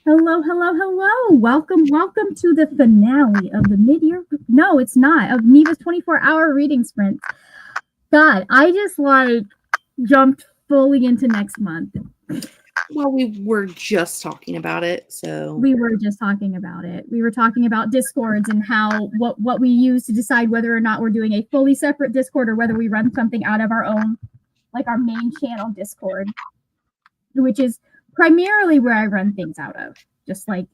Hello, hello, hello. Welcome to the finale of the mid-year. No, it's not. Of Neva's 24-hour reading sprint. God, I just jumped fully into next month. Well, we were just talking about it, so We were just talking about it. We were talking about Discords and how what we use to decide whether or not we're doing a fully separate Discord or whether we run something out of our own, like our main channel Discord, which is primarily where I run things out of. Just like,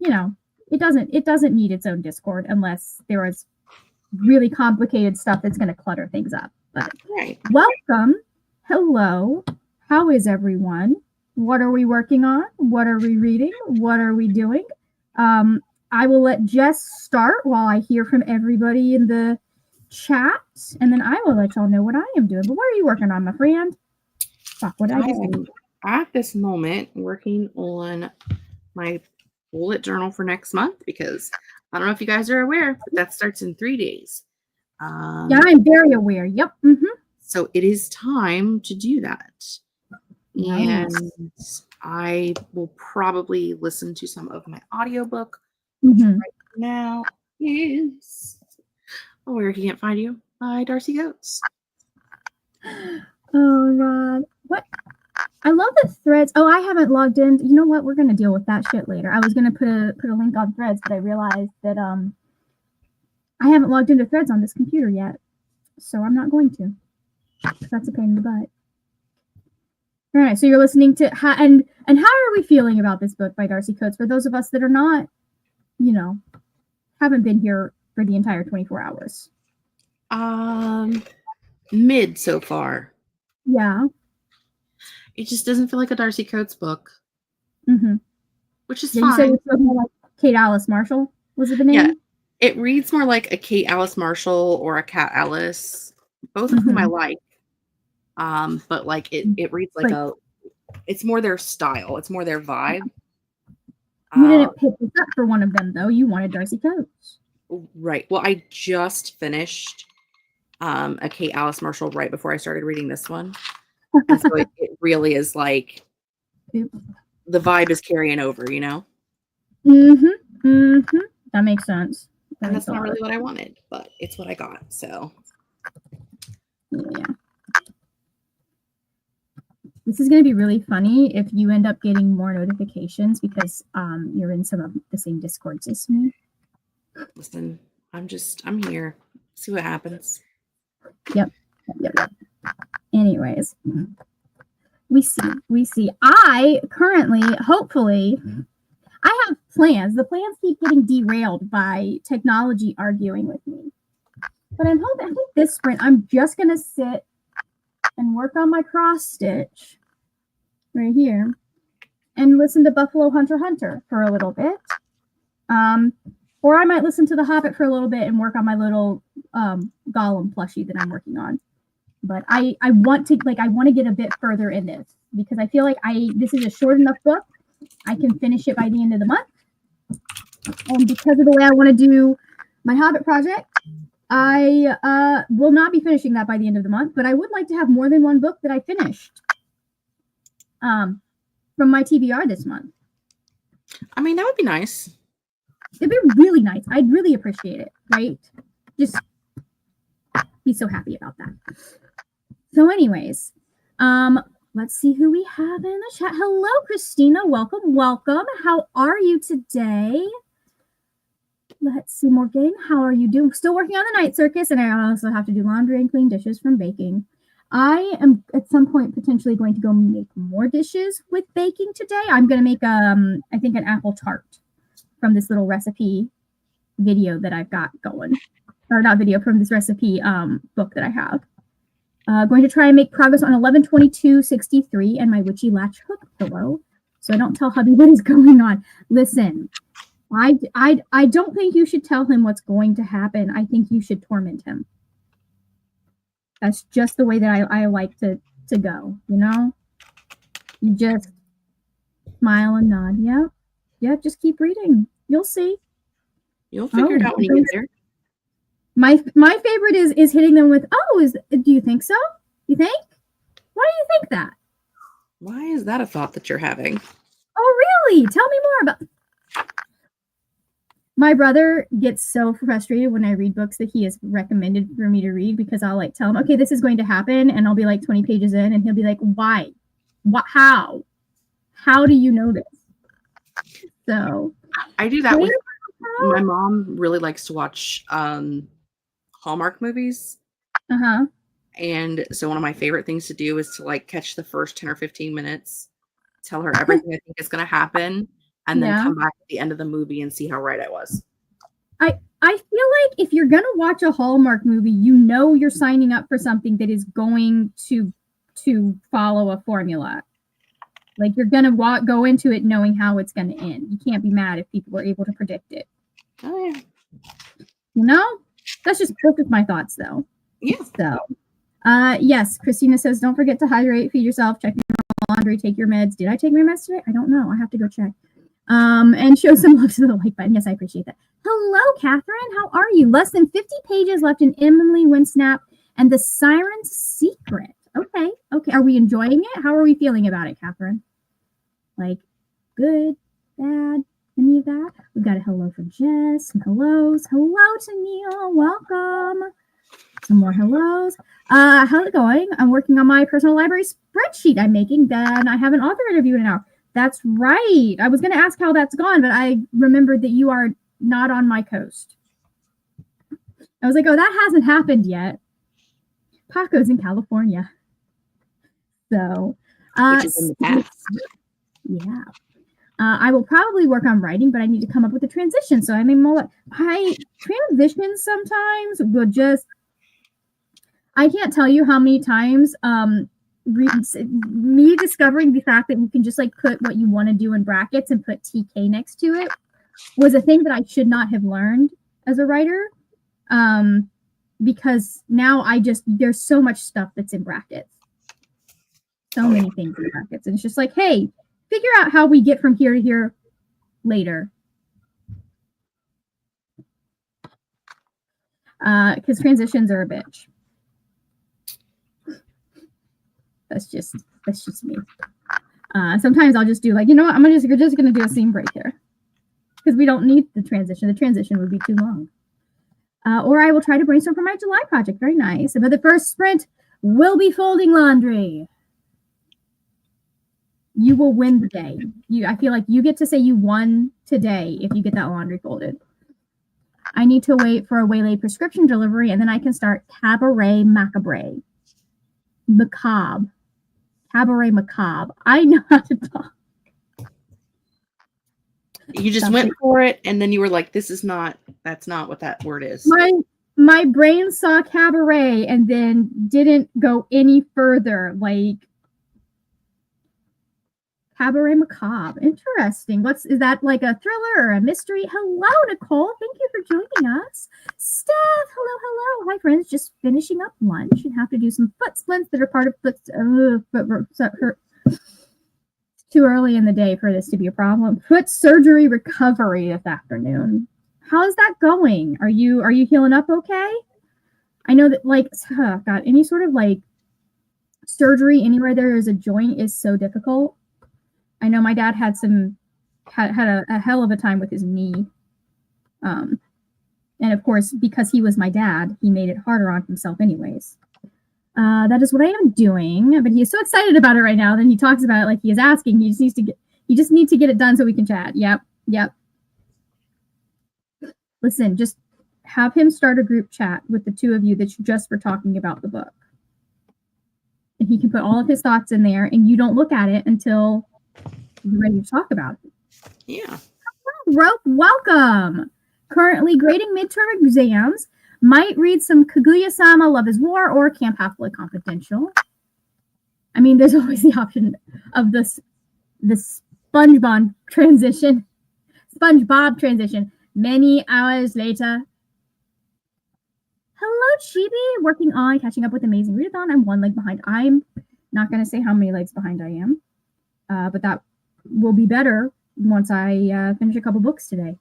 it doesn't need its own Discord unless there is really complicated stuff that's going to clutter things up. But right. Welcome. Hello. How is everyone? What are we working on? What are we reading? What are we doing? I will let Jess start while I hear from everybody in the chat, and then I will let y'all know what I am doing. But what are you working on, my friend? Fuck, what did I just do? At this moment, working on my bullet journal for next month because I don't know if you guys are aware, but that starts in 3 days. Yeah, I'm very aware. Yep. Mm-hmm. So it is time to do that. Nice. And I will probably listen to some of my audiobook, Mm-hmm. right now is Where He Can't Find You by Darcy Goats. Oh God. What? I love the threads. Oh, I haven't logged in. You know what? We're gonna deal with that shit later. I was gonna put a link on threads, but I realized that I haven't logged into threads on this computer yet. So I'm not going to. That's a pain in the butt. All right, so you're listening to and how are we feeling about this book by Darcy Coates? For those of us that are not, haven't been here for the entire 24 hours. Mid so far. Yeah. It just doesn't feel like a Darcy Coates book. Mm-hmm. Which is fine. You said it's more like Kate Alice Marshall. Was it the name? Yeah. It reads more like a Kate Alice Marshall or a Kat Ellis, both of whom I like. But like it reads like it's more their style. It's more their vibe. You didn't pick this up for one of them though. You wanted Darcy Coates. Right. Well, I just finished a Kate Alice Marshall right before I started reading this one. And so it really is like the vibe is carrying over, Mm-hmm. Mm-hmm. That makes sense. And that's not really what I wanted, but it's what I got. So yeah. This is going to be really funny if you end up getting more notifications because you're in some of the same Discords as me. Listen, I'm here. See what happens. Yep. Anyways, we see. I currently, hopefully, I have plans. The plans keep getting derailed by technology arguing with me. But I think this sprint, I'm just going to sit and work on my cross stitch right here and listen to Buffalo Hunter for a little bit. Or I might listen to The Hobbit for a little bit and work on my little Gollum plushie that I'm working on. But I want to get a bit further in this because I feel like this is a short enough book. I can finish it by the end of the month. And because of the way I want to do my Hobbit project, I will not be finishing that by the end of the month, but I would like to have more than one book that I finished from my TBR this month. I mean, that would be nice. It'd be really nice. I'd really appreciate it, right? Just be so happy about that. So anyways, let's see who we have in the chat. Hello, Christina. Welcome. How are you today? Let's see, Morgan. How are you doing? Still working on the night circus, and I also have to do laundry and clean dishes from baking. I am at some point potentially going to go make more dishes with baking today. I'm going to make, I think, an apple tart from this little recipe video that I've got going. Or not video, from this recipe book that I have. Going to try and make progress on 11/22/63 and my witchy latch hook pillow, so I don't tell hubby what is going on. Listen, I don't think you should tell him what's going to happen. I think you should torment him. That's just the way that I like to go, You just smile and nod. Yeah, just keep reading. You'll see. You'll figure it out when you get there. My favorite is hitting them with, do you think so? You think? Why do you think that? Why is that a thought that you're having? Oh, Really? Tell me more about. My brother gets so frustrated when I read books that he has recommended for me to read because I'll like tell him, okay, this is going to happen, and I'll be like 20 pages in, and he'll be like, why? What? How? How do you know this? So I do that with my mom. Really likes to watch Hallmark movies. And so one of my favorite things to do is to like catch the first 10 or 15 minutes, tell her everything I think is going to happen, and then come back at the end of the movie and see how right I was. I feel like if you're going to watch a Hallmark movie, you know you're signing up for something that is going to follow a formula. Like you're going to go into it knowing how it's going to end. You can't be mad if people were able to predict it. Oh, yeah. You know? That's just my thoughts, though. Yeah. So, yes, Christina says, don't forget to hydrate, feed yourself, check your laundry, take your meds. Did I take my meds today? I don't know. I have to go check. And show some love to the like button. Yes, I appreciate that. Hello, Catherine. How are you? Less than 50 pages left in Emily Winsnap and the Siren's Secret. Okay. Are we enjoying it? How are we feeling about it, Catherine? Like, good, bad, any of that? We've got a hello from Jess, some hellos. Hello to Neil. Welcome. Some more hellos. How's it going? I'm working on my personal library spreadsheet I'm making. Then I have an author interview in an hour. That's right. I was going to ask how that's gone, but I remembered that you are not on my coast. I was like, oh, that hasn't happened yet. Paco's in California. So, which is in the past. Yeah. I will probably work on writing, but I need to come up with a transition. So I mean, my transitions sometimes will just, I can't tell you how many times me discovering the fact that you can just like put what you want to do in brackets and put TK next to it was a thing that I should not have learned as a writer. Because now there's so much stuff that's in brackets. So many things in brackets. And it's just like, hey, figure out how we get from here to here later. Because transitions are a bitch. That's just me. Sometimes I'll just do like, you know what, we're just gonna do a scene break here. Because we don't need the transition. The transition would be too long. Or I will try to brainstorm for my July project. Very nice. But the first sprint will be folding laundry. You will win the day. I feel like you get to say you won today if you get that laundry folded. I need to wait for a waylaid prescription delivery, and then I can start Cabaret Macabre. Macabre. Cabaret Macabre. I know how to talk. You just went for it, and then you were like, that's not what that word is. My brain saw cabaret and then didn't go any further. Like, Cabaret Macabre. Interesting. Is that like a thriller or a mystery? Hello, Nicole. Thank you for joining us. Steph, hello. Hi, friends. Just finishing up lunch and have to do some foot splints that are part of foot too early in the day for this to be a problem. Foot surgery recovery this afternoon. How's that going? Are you healing up okay? I know that like God, any sort of like surgery anywhere there is a joint is so difficult. I know my dad had a hell of a time with his knee. And of course, because he was my dad, he made it harder on himself anyways. That is what I am doing, but he is so excited about it right now. Then he talks about it like he is asking. You just need to get it done so we can chat. Yep. Listen, just have him start a group chat with the two of you that's just for talking about the book. And he can put all of his thoughts in there, and you don't look at it until you're ready to talk about it. Yeah. Rope, welcome. Currently grading midterm exams. Might read some Kaguya-sama, Love is War, or Camp Halfway Confidential. I mean, there's always the option of the SpongeBob transition. Many hours later. Hello, Chibi. Working on catching up with Amazing Readathon. I'm one leg behind. I'm not going to say how many legs behind I am, but that will be better once I finish a couple books today.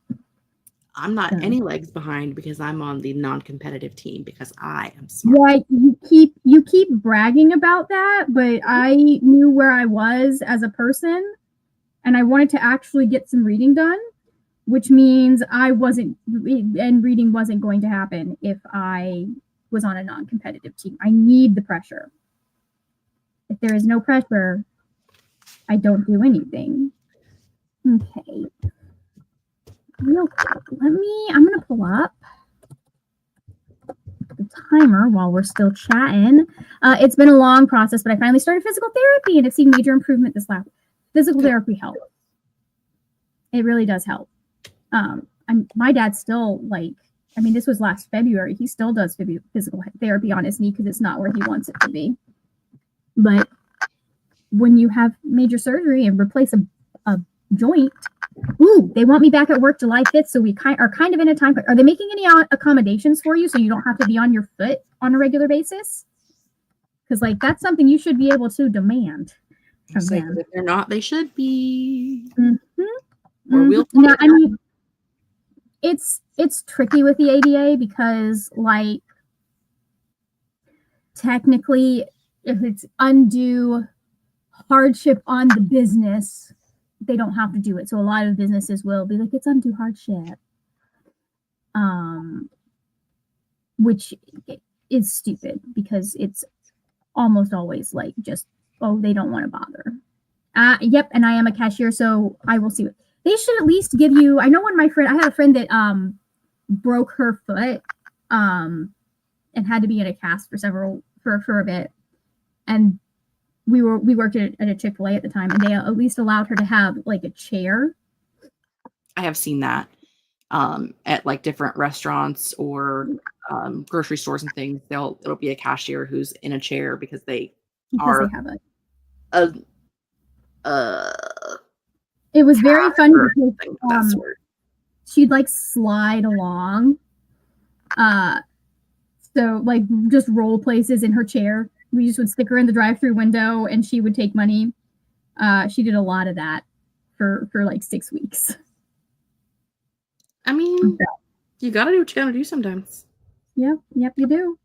I'm not any legs behind because I'm on the non-competitive team because I am smart. Yeah, you keep bragging about that, but I knew where I was as a person and I wanted to actually get some reading done, which means reading wasn't going to happen if I was on a non-competitive team. I need the pressure. If there is no pressure, I don't do anything. Okay. Real quick, I'm going to pull up the timer while we're still chatting. It's been a long process, but I finally started physical therapy and I've seen major improvement this last. Physical therapy helps. It really does help. My dad's still this was last February. He still does physical therapy on his knee because it's not where he wants it to be. But when you have major surgery and replace a joint, they want me back at work July 5th. So we are kind of in a time. Are they making any accommodations for you so you don't have to be on your foot on a regular basis? Because that's something you should be able to demand from them. If they're not, they should be. Mm-hmm. Or we'll. Now, I mean, it's tricky with the ADA because technically, if it's undue hardship on the business, they don't have to do it. So a lot of businesses will be like, it's undue hardship, which is stupid because it's almost always they don't want to bother. Yep, and I am a cashier, so I will see what they should at least give you. I know when I had a friend that broke her foot and had to be in a cast for a bit, and we worked at a Chick-fil-A at the time, and they at least allowed her to have a chair. I have seen that at different restaurants or grocery stores and things. It'll be a cashier who's in a chair because they have it was very funny because she'd slide along, so just roll places in her chair. We just would stick her in the drive-through window and she would take money. She did a lot of that for 6 weeks. I mean, you got to do what you got to do sometimes. Yep, you do.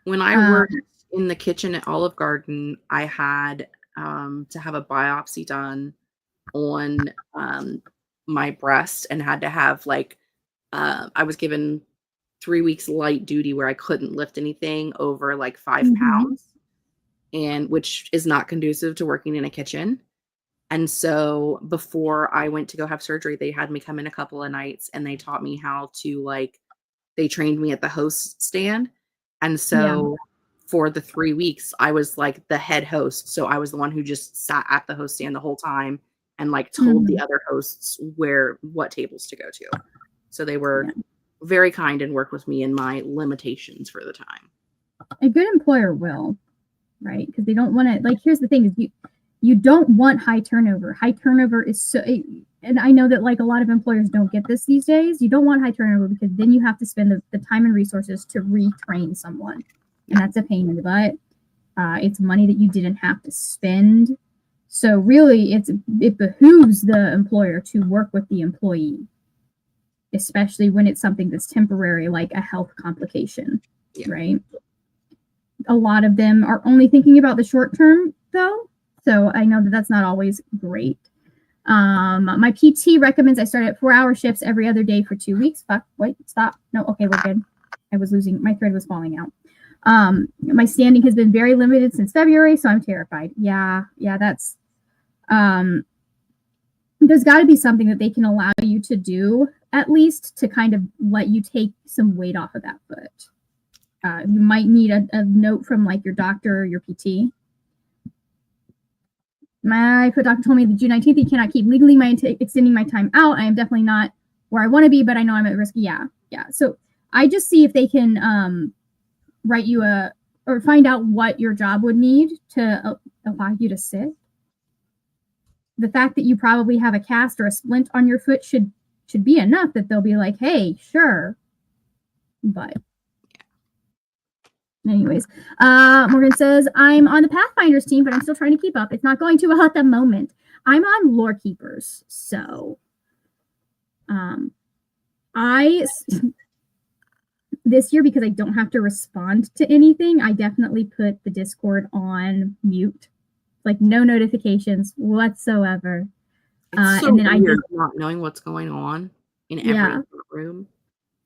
When I worked in the kitchen at Olive Garden, I had to have a biopsy done on my breast and had to have I was given 3 weeks light duty where I couldn't lift anything over 5 pounds, and which is not conducive to working in a kitchen. And so before I went to go have surgery, they had me come in a couple of nights and they taught me how to they trained me at the host stand. And so for the 3 weeks, I was the head host. So I was the one who just sat at the host stand the whole time and told the other hosts what tables to go to. So they were very kind and worked with me in my limitations for the time. A good employer will, right? Because they don't want to, here's the thing is you don't want high turnover. High turnover is so, and I know that a lot of employers don't get this these days. You don't want high turnover because then you have to spend the time and resources to retrain someone. And that's a pain in the butt. It's money that you didn't have to spend. So really it behooves the employer to work with the employee, especially when it's something that's temporary, like a health complication, right? A lot of them are only thinking about the short term though. So I know that that's not always great. My PT recommends I start at 4-hour shifts every other day for 2 weeks. Wait, stop. No, okay, we're good. My thread was falling out. My standing has been very limited since February, so I'm terrified. Yeah, that's, there's got to be something that they can allow you to do at least to kind of let you take some weight off of that foot. You might need a note from your doctor or your PT. My foot doctor told me that June 19th, he cannot keep legally extending my time out. I am definitely not where I want to be, but I know I'm at risk. Yeah. So I just see if they can write you or find out what your job would need to allow you to sit. The fact that you probably have a cast or a splint on your foot should be enough that they'll be like, hey, sure. But anyways, Morgan says, I'm on the Pathfinders team, but I'm still trying to keep up. It's not going too well at the moment. I'm on Lore Keepers. So this year, because I don't have to respond to anything, I definitely put the Discord on mute. No notifications whatsoever. It's so And then I weird just, not knowing what's going on in every yeah, room.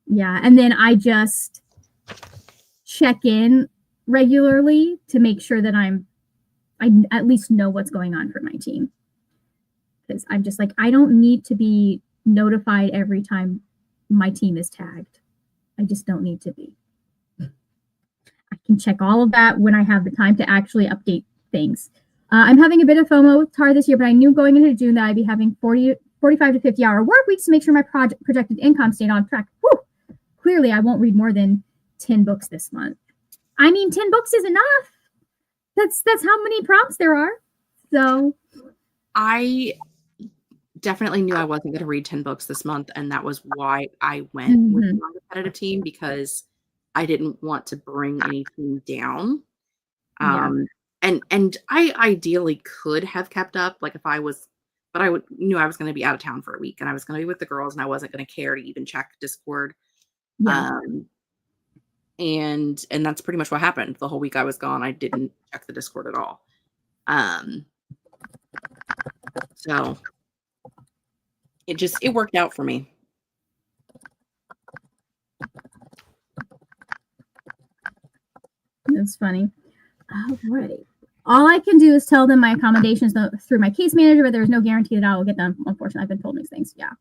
yeah. And then I just check in regularly to make sure that I at least know what's going on for my team. Because I'm just like, I don't need to be notified every time my team is tagged. I just don't need to be. I can check all of that when I have the time to actually update things. I'm having a bit of FOMO with TAR this year, but I knew going into June that I'd be having 45 to 50 hour work weeks to make sure my projected income stayed on track. Whew. Clearly, I won't read more than 10 books this month. I mean, 10 books is enough. That's how many prompts there are. So I definitely knew I wasn't going to read 10 books this month, and that was why I went with the non-competitive team, because I didn't want to bring any team down. yeah, And I ideally could have kept up, like if I was, but knew I was going to be out of town for a week, and I was going to be with the girls, and I wasn't going to care to even check Discord. yeah. Um, and that's pretty much what happened. The whole week I was gone, I didn't check the Discord at all. So it worked out for me. That's funny. Alrighty. All I can do is tell them my accommodations through my case manager, but there's no guarantee that I will get them. Unfortunately, I've been told these things. Yeah.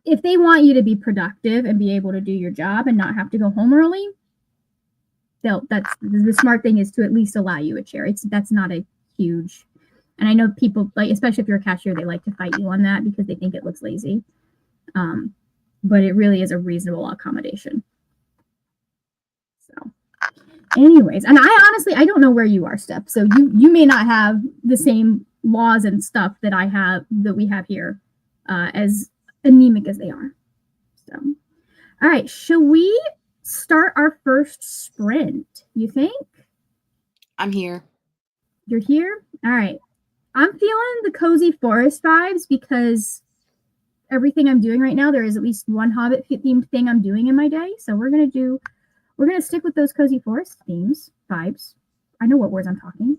If they want you to be productive and be able to do your job and not have to go home early, that's the smart thing is to at least allow you a chair. That's not a huge, and I know people, like, especially if you're a cashier, they like to fight you on that because they think it looks lazy. But it really is a reasonable accommodation. So anyways, and I honestly, I don't know where you are, Steph. So you may not have the same laws and stuff that we have here, as anemic as they are. So, all right, shall we start our first sprint? You think? I'm here. You're here? All right. I'm feeling the cozy forest vibes because everything I'm doing right now, there is at least one Hobbit themed thing I'm doing in my day. So we're gonna stick with those cozy forest themes, vibes. I know what words I'm talking.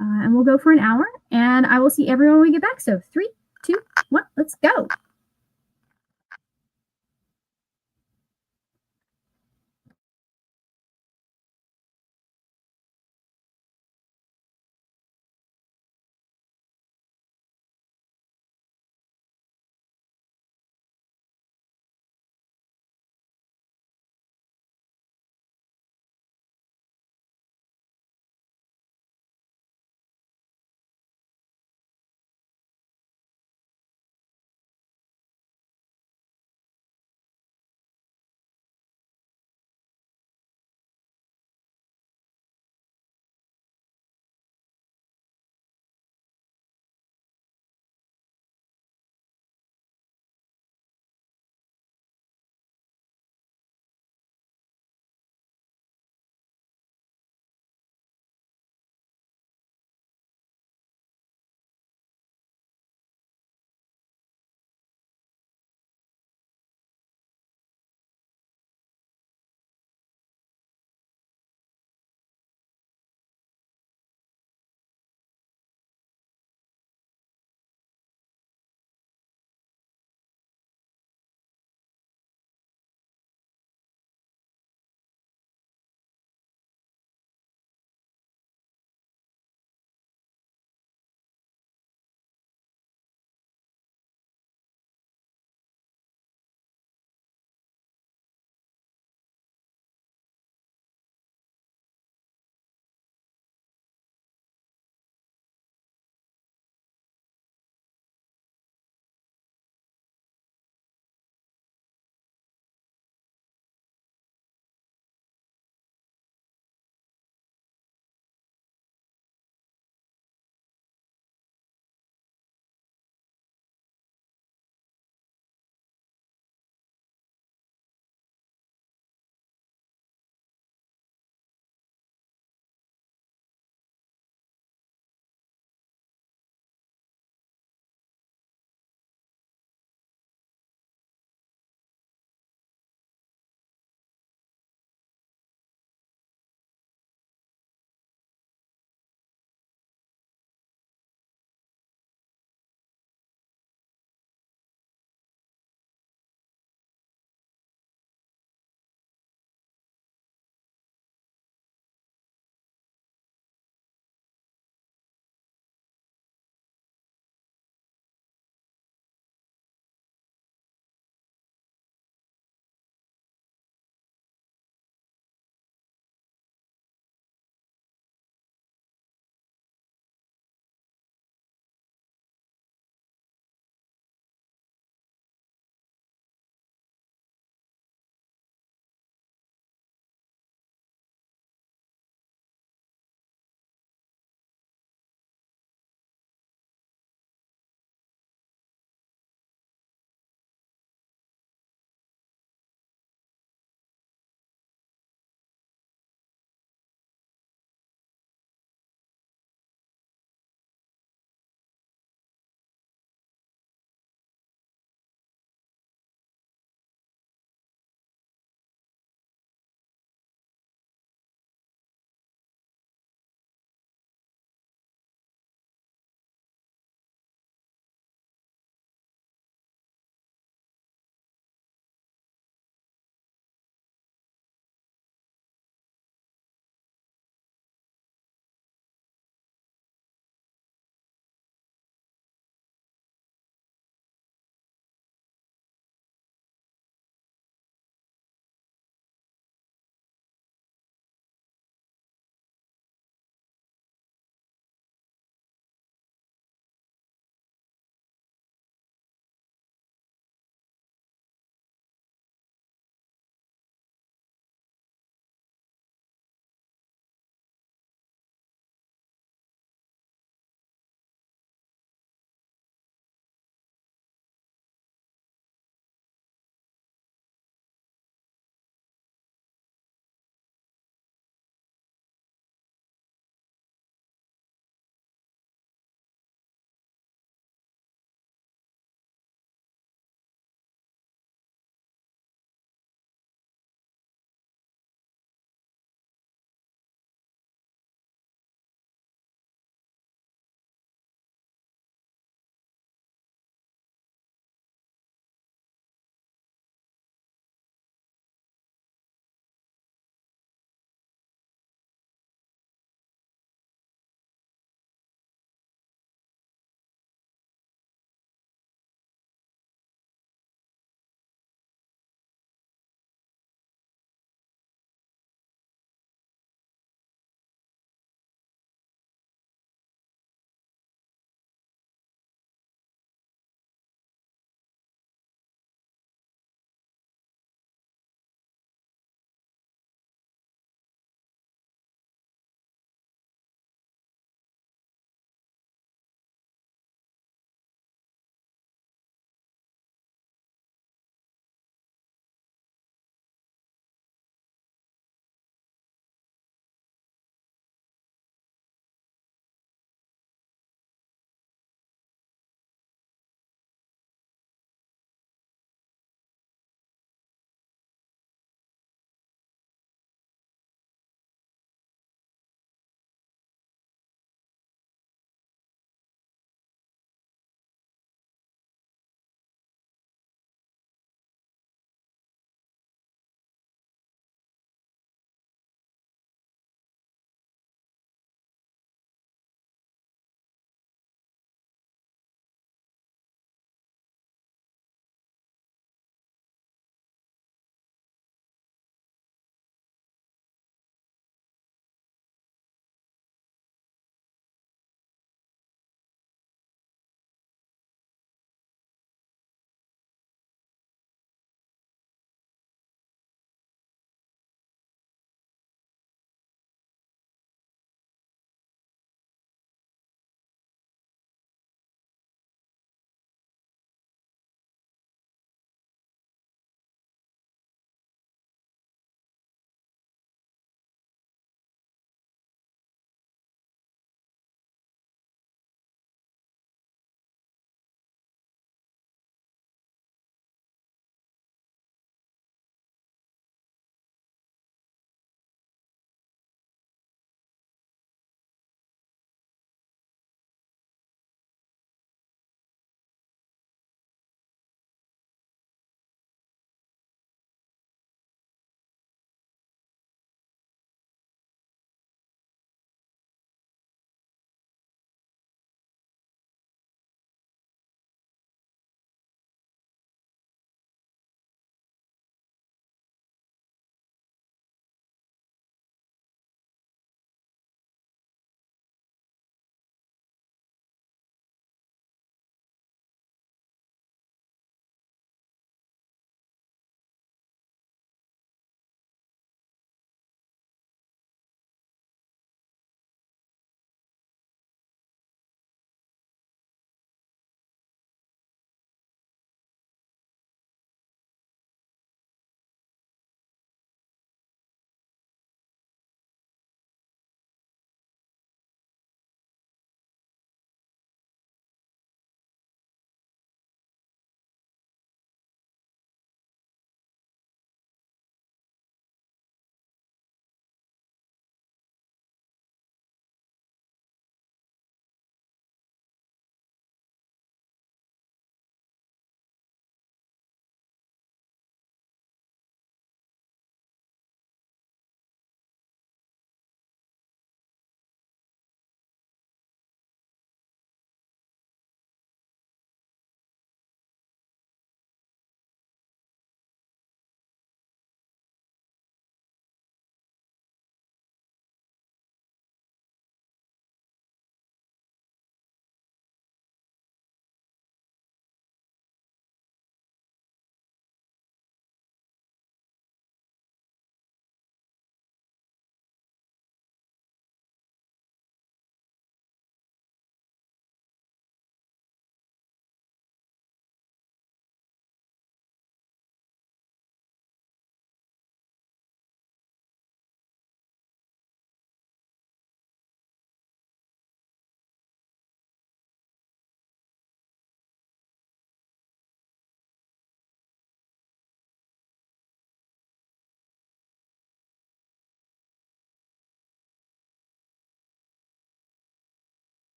And we'll go for an hour, and I will see everyone when we get back. So 3, 2, 1, let's go.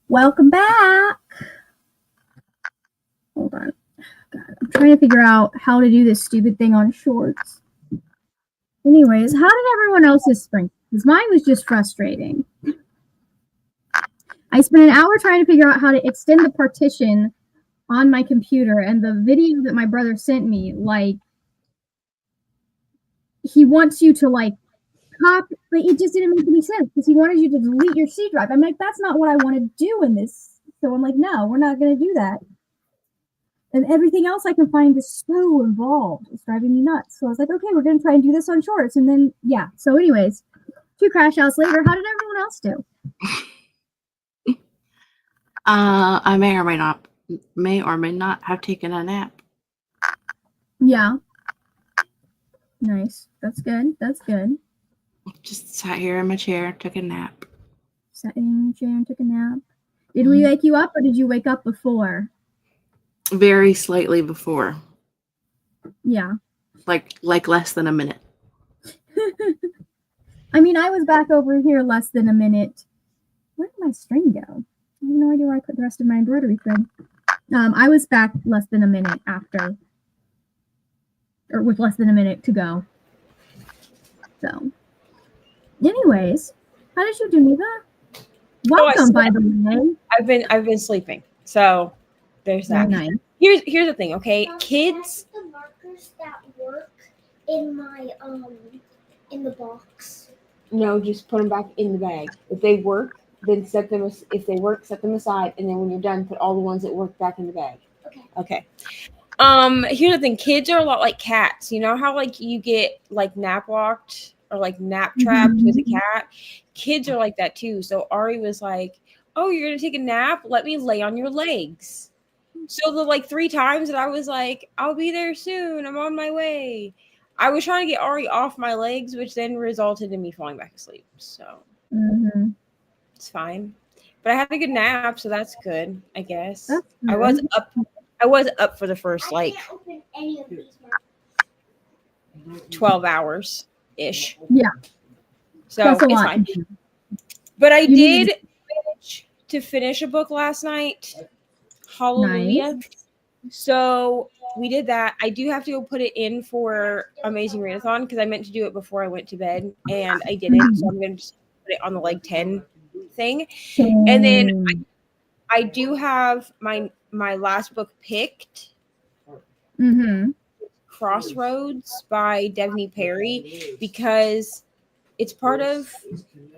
Welcome back. Hold on. God, I'm trying to figure out how to do this stupid thing on shorts. Anyways, how did everyone else's spring? Because mine was just frustrating. I spent an hour trying to figure out how to extend the partition on my computer, and the video that my brother sent me, like, he wants you to, like, copy, but it just didn't make any sense because he wanted you to delete your C drive. I'm like, that's not what I want to do in this. So I'm like, no, we're not going to do that. And everything else I can find is so involved. It's driving me nuts. So I was like, okay, we're going to try and do this on shorts. And then, yeah. So anyways, 2 crash outs later, how did everyone else do? I may or may not have taken a nap. Yeah. Nice. That's good. That's good. Just sat here in my chair, took a nap. Sat in your chair and took a nap. Did we wake you up or did you wake up before? Very slightly before. Yeah. Like less than a minute. I mean, I was back over here less than a minute. Where did my string go? I have no idea where I put the rest of my embroidery thread. I was back less than a minute after, or with less than a minute to go. So, anyways, how did you do, Neva? Welcome, by the way. I've been sleeping, so there's that. Nice. Here's the thing, okay? Kids. The markers that work in my in the box. No, just put them back in the bag. If they work, then set them. If they work, set them aside, and then when you're done, put all the ones that work back in the bag. Okay. Here's the thing. Kids are a lot like cats. You know how like you get like nap locked or like nap trapped with a cat? Kids are like that too. So Ari was like, "Oh, you're gonna take a nap? Let me lay on your legs." So the like 3 times that I was like, "I'll be there soon. I'm on my way." I was trying to get Ari off my legs, which then resulted in me falling back asleep. So it's fine. But I had a good nap, so that's good, I guess. I was up for the first like 12 hours ish. Yeah. So That's a it's lot. fine. But I did manage to finish a book last night. Hallelujah. Nice. So we did that. I do have to go put it in for Amazing Readathon because I meant to do it before I went to bed and I didn't. So I'm going to just put it on the like 10 thing. And then I do have my last book picked. Crossroads by Devney Perry because it's part of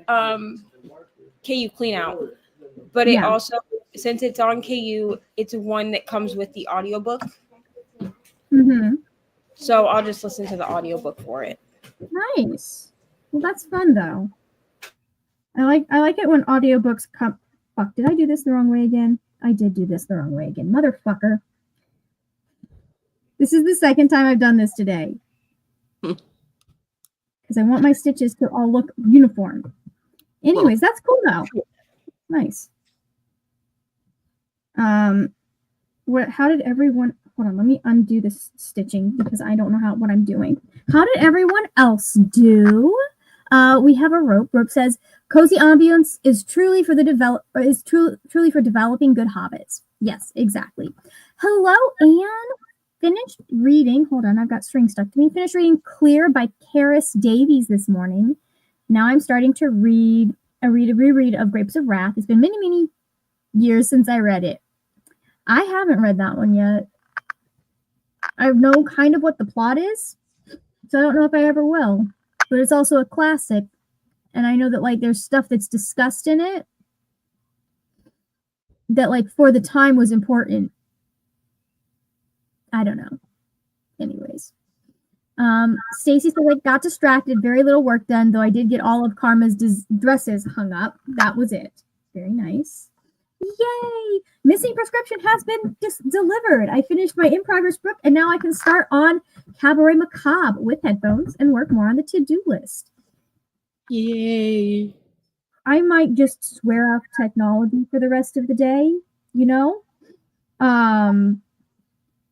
KU Clean Out. But it also, since it's on KU, it's one that comes with the audiobook. So I'll just listen to the audiobook for it. Nice. Well, that's fun though. I like it when audiobooks come. Fuck, did I do this the wrong way again? I did do this the wrong way again. Motherfucker. This is the second time I've done this today. Because I want my stitches to all look uniform. Anyways, that's cool though. Nice. How did everyone, hold on, let me undo this stitching because I don't know what I'm doing. How did everyone else do? We have a rope. Rope says, cozy ambience is truly for truly for developing good habits. Yes, exactly. Hello, Anne. Finished reading. Hold on, I've got string stuck to me. Finished reading Clear by Karis Davies this morning. Now I'm starting to read a reread of Grapes of Wrath. It's been many, many years since I read it. I haven't read that one yet. I know kind of what the plot is, so I don't know if I ever will. But it's also a classic, and I know that like there's stuff that's discussed in it that like for the time was important. I don't know. Anyways. Stacy said I got distracted, very little work done, though I did get all of Karma's dresses hung up. That was it. Very nice. Yay! Missing Prescription has been delivered. I finished my in-progress book, and now I can start on Cabaret Macabre with headphones and work more on the to-do list. Yay. I might just swear off technology for the rest of the day, you know?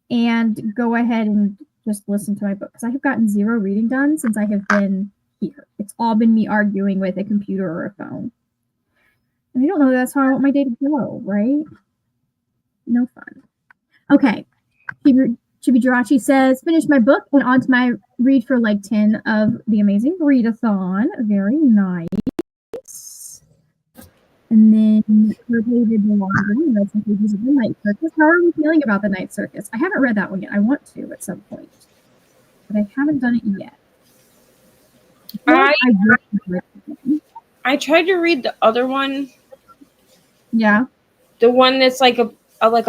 And go ahead and just listen to my book because I have gotten 0 reading done since I have been here. It's all been me arguing with a computer or a phone. And I don't know that's how I want my day to go, right? No fun. Okay. Chibi Jirachi says, finish my book and on to my read for leg 10 of the amazing Readathon. Very nice. And then her David the Longer read some pages of the Night Circus. How are you feeling about the Night Circus? I haven't read that one yet. I want to at some point, but I haven't done it yet. I tried to read the other one. Yeah. The one that's like a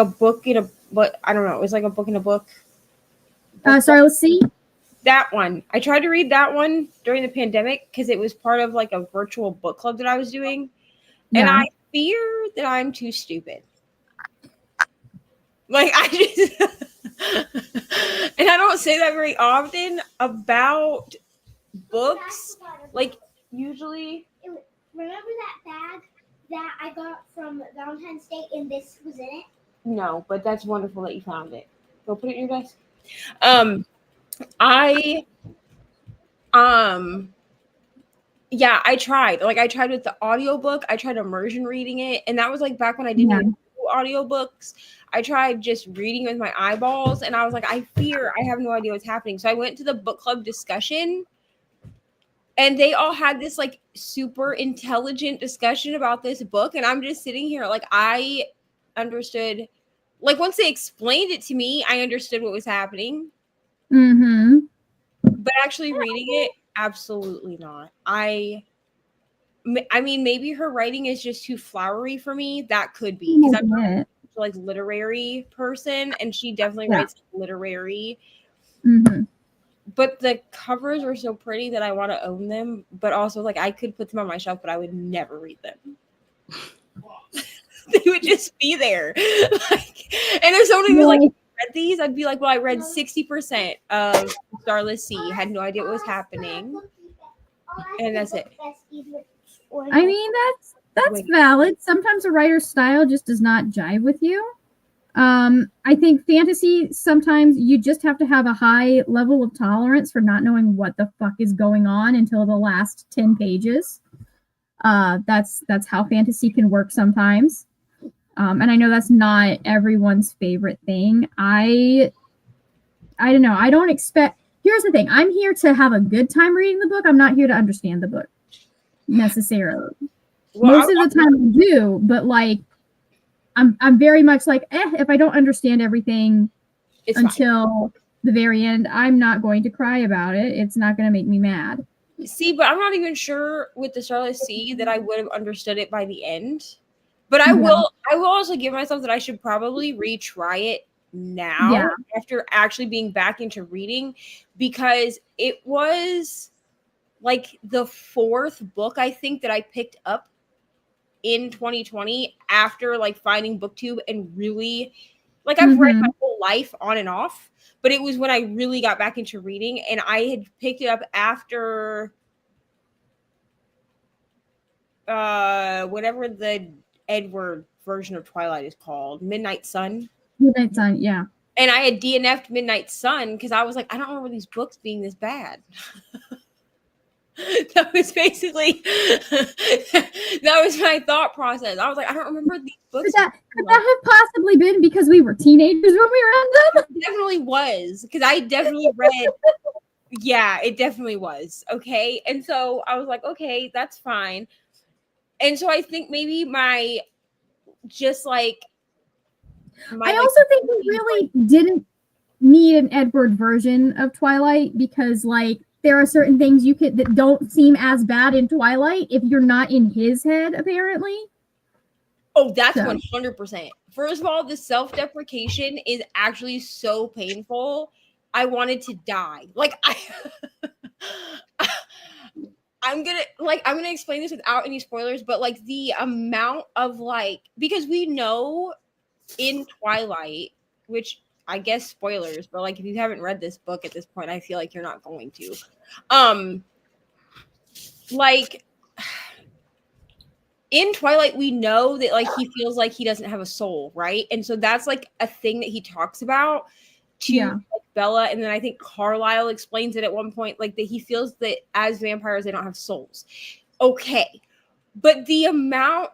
book in a, but I don't know. It was like a book in a book. Sorry, let's see. That one. I tried to read that one during the pandemic because it was part of like a virtual book club that I was doing. Yeah. And I fear that I'm too stupid. Like I just and I don't say that very often about books. Like usually Remember that bag that I got from Valentine's Day and this was in it? No, but that's wonderful that you found it. Go put it in your desk. Yeah, I tried. Like I tried with the audiobook. I tried immersion reading it. And that was like back when I didn't even do audiobooks. I tried just reading with my eyeballs and I was like, I fear I have no idea what's happening. So I went to the book club discussion and they all had this like super intelligent discussion about this book. And I'm just sitting here like I understood, like once they explained it to me, I understood what was happening. Mm-hmm. But actually reading it, absolutely not. I mean, maybe her writing is just too flowery for me. That could be because I'm not like literary person, and she definitely writes literary. Mm-hmm. But the covers are so pretty that I want to own them. But also, like, I could put them on my shelf, but I would never read them. They would just be there. Like, and if somebody was like, read these, I'd be like, well, I read 60% of Starless Sea, had no idea what was happening, and that's it. I mean, that's valid. Sometimes a writer's style just does not jive with you. I think fantasy, sometimes you just have to have a high level of tolerance for not knowing what the fuck is going on until the last 10 pages. That's how fantasy can work sometimes. And I know that's not everyone's favorite thing. I don't know. I don't expect. Here's the thing. I'm here to have a good time reading the book. I'm not here to understand the book necessarily. Well, most of the time I do, but like I'm very much like, if I don't understand everything until the very end, I'm not going to cry about it. It's not going to make me mad. See, but I'm not even sure with the Starless Sea that I would have understood it by the end. But I will also give myself that I should probably retry it now after actually being back into reading, because it was like the fourth book I think that I picked up in 2020 after like finding BookTube and really like I've read my whole life on and off, but it was when I really got back into reading, and I had picked it up after whatever the Edward version of Twilight is called, Midnight Sun. Midnight Sun, yeah. And I had DNF'd Midnight Sun because I was like, I don't remember these books being this bad. That was basically that was my thought process. I was like, I don't remember these books. Could that have possibly been because we were teenagers when we read them? It definitely was, because I definitely read. Yeah, it definitely was. Okay, and so I was like, okay, that's fine. And so I think maybe I also think we really didn't need an Edward version of Twilight, because like there are certain things that don't seem as bad in Twilight if you're not in his head, apparently. Oh, that's 100%. First of all, the self-deprecation is actually so painful. I wanted to die. Like I'm gonna explain this without any spoilers, but like the amount of like, because we know in Twilight, which I guess spoilers, but like if you haven't read this book at this point, I feel like you're not going to. Like in Twilight, we know that like he feels like he doesn't have a soul, right? And so that's like a thing that he talks about to like, Bella, and then I think Carlisle explains it at one point, like that he feels that as vampires they don't have souls. Okay, but the amount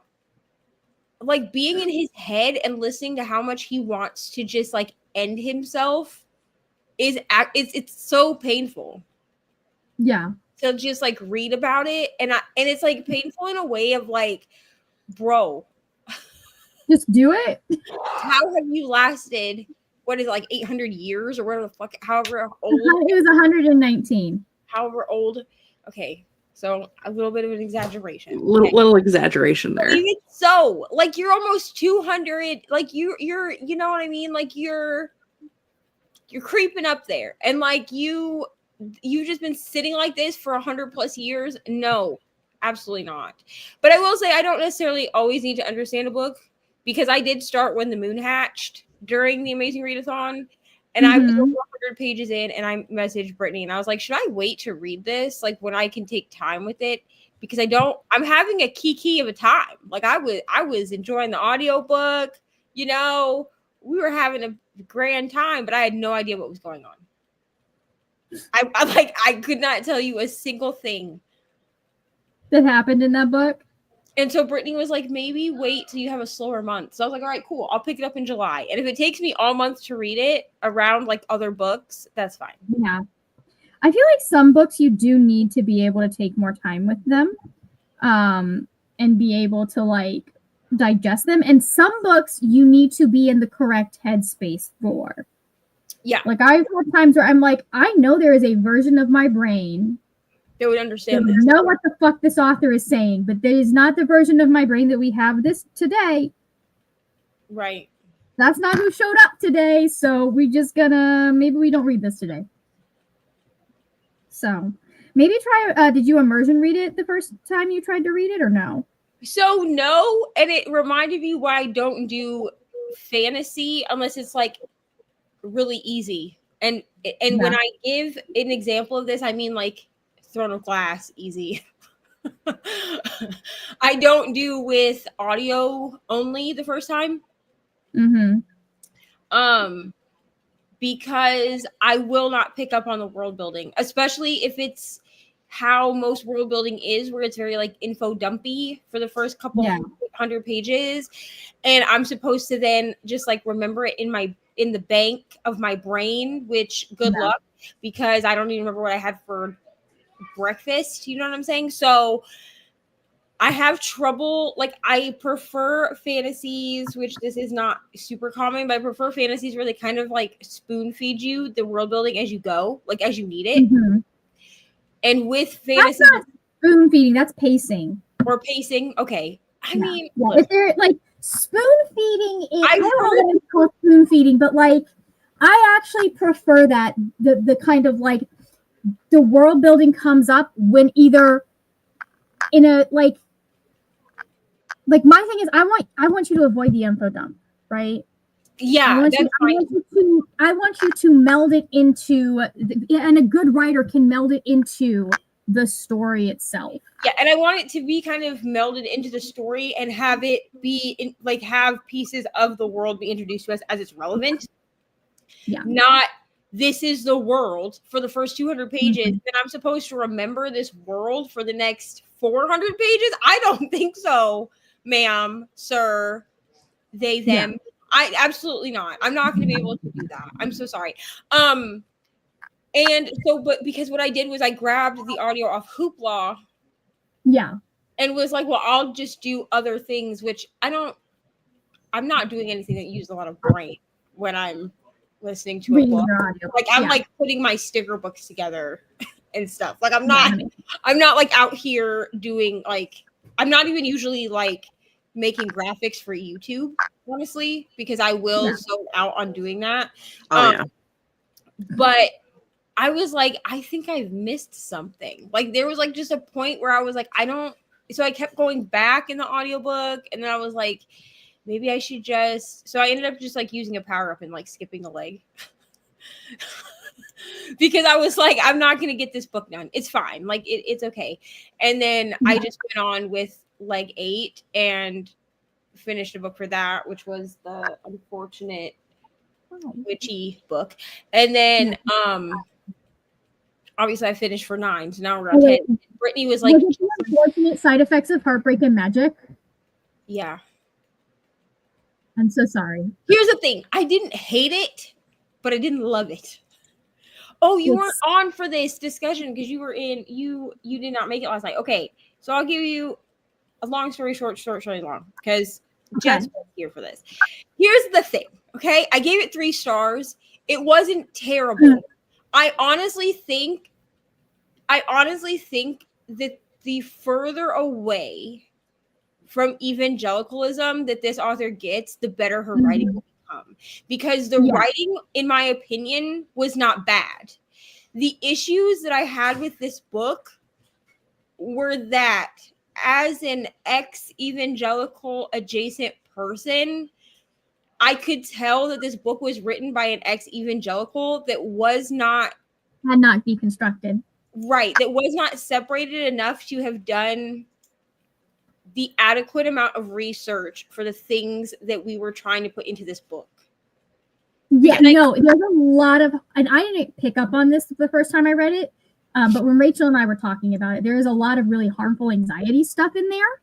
like being in his head and listening to how much he wants to just like end himself it's so painful. Yeah. To just like read about it, and it's like painful in a way of like, bro, Just do it. how have you lasted? What is it, like 800 years or whatever the fuck? However old It was 119. however old. Okay, so a little bit of an exaggeration. Little exaggeration there. Even so, like you're almost 200. Like you're you know what I mean? Like you're creeping up there, and like you've just been sitting like this for 100+ years. No, absolutely not. But I will say I don't necessarily always need to understand a book, because I did start when the moon hatched during the Amazing Readathon, and I was over 100 pages in, and I messaged Brittany and I was like, should I wait to read this like when I can take time with it? Because I'm having a key of a time. Like I was enjoying the audiobook, you know, we were having a grand time, but I had no idea what was going on. I could not tell you a single thing that happened in that book. And so Brittany was like, maybe wait till you have a slower month. So I was like, all right, cool. I'll pick it up in July. And if it takes me all month to read it around like other books, that's fine. Yeah. I feel like some books you do need to be able to take more time with them, and be able to like digest them. And some books you need to be in the correct headspace for. Yeah. Like I've had times where I'm like, I know there is a version of my brain that would understand this. Know what the fuck this author is saying, but that is not the version of my brain that we have this today. Right. That's not who showed up today, so we just maybe we don't read this today. So maybe try, did you immersion read it the first time you tried to read it or no? So no, and it reminded me why I don't do fantasy unless it's like really easy. And when I give an example of this, I mean like Throne of Glass, easy. I don't do with audio only the first time. Because I will not pick up on the world building, especially if it's how most world building is, where it's very like info dumpy for the first couple 100 pages, and I'm supposed to then just like remember it in the bank of my brain, which good luck, because I don't even remember what I had for breakfast. You know what I'm saying? So I have trouble. Like I prefer fantasies, which this is not super common, but I prefer fantasies where they kind of like spoon feed you the world building as you go, like as you need it. And with fantasy, that's not spoon feeding, that's pacing. Or pacing. Okay. I mean, if they're like spoon feeding, I don't know what it's called spoon feeding, but like I actually prefer that the kind of like the world building comes up when either in a like my thing is I want you to avoid the info dump, right? Yeah, I want you to meld it into, and a good writer can meld it into the story itself. Yeah, and I want it to be kind of melded into the story and have it be like have pieces of the world be introduced to us as it's relevant. Yeah. Not this is the world for the first 200 pages, and I'm supposed to remember this world for the next 400 pages. I don't think so, ma'am, sir, they, them. Yeah. I absolutely not. I'm not going to be able to do that. I'm so sorry. And so, but because what I did was I grabbed the audio off Hoopla. Yeah. And was like, well, I'll just do other things, which I'm not doing anything that uses a lot of brain when I'm listening to a book. Like I'm like putting my sticker books together and stuff. Like I'm not like out here doing like, I'm not even usually like making graphics for YouTube, honestly, because I will zone out on doing that. But I was like, I think I've missed something. Like there was like just a point where I was like, so I kept going back in the audiobook, and then I was like, maybe I should so I ended up just like using a power up and like skipping a leg. Because I was like, I'm not going to get this book done. It's fine. Like it's okay. And then I just went on with leg 8 and finished a book for that, which was the Unfortunate Witchy book. And then obviously I finished for 9, so now we're on 10. Brittany was like, Unfortunate Side Effects of Heartbreak and Magic. Yeah. I'm so sorry. Here's the thing. I didn't hate it, but I didn't love it. Oh, you weren't on for this discussion because you were in, you did not make it last night. Okay, so I'll give you a long story short, story long, because Jess was here for this. Here's the thing, okay? I gave it 3 stars. It wasn't terrible. I honestly think that the further away from evangelicalism that this author gets, the better her writing will become. Because the writing, in my opinion, was not bad. The issues that I had with this book were that as an ex-evangelical adjacent person, I could tell that this book was written by an ex-evangelical that was not had not deconstructed. Right, that was not separated enough to have done the adequate amount of research for the things that we were trying to put into this book. Yeah, no, there's a lot of, and I didn't pick up on this the first time I read it, but when Rachel and I were talking about it, there is a lot of really harmful anxiety stuff in there.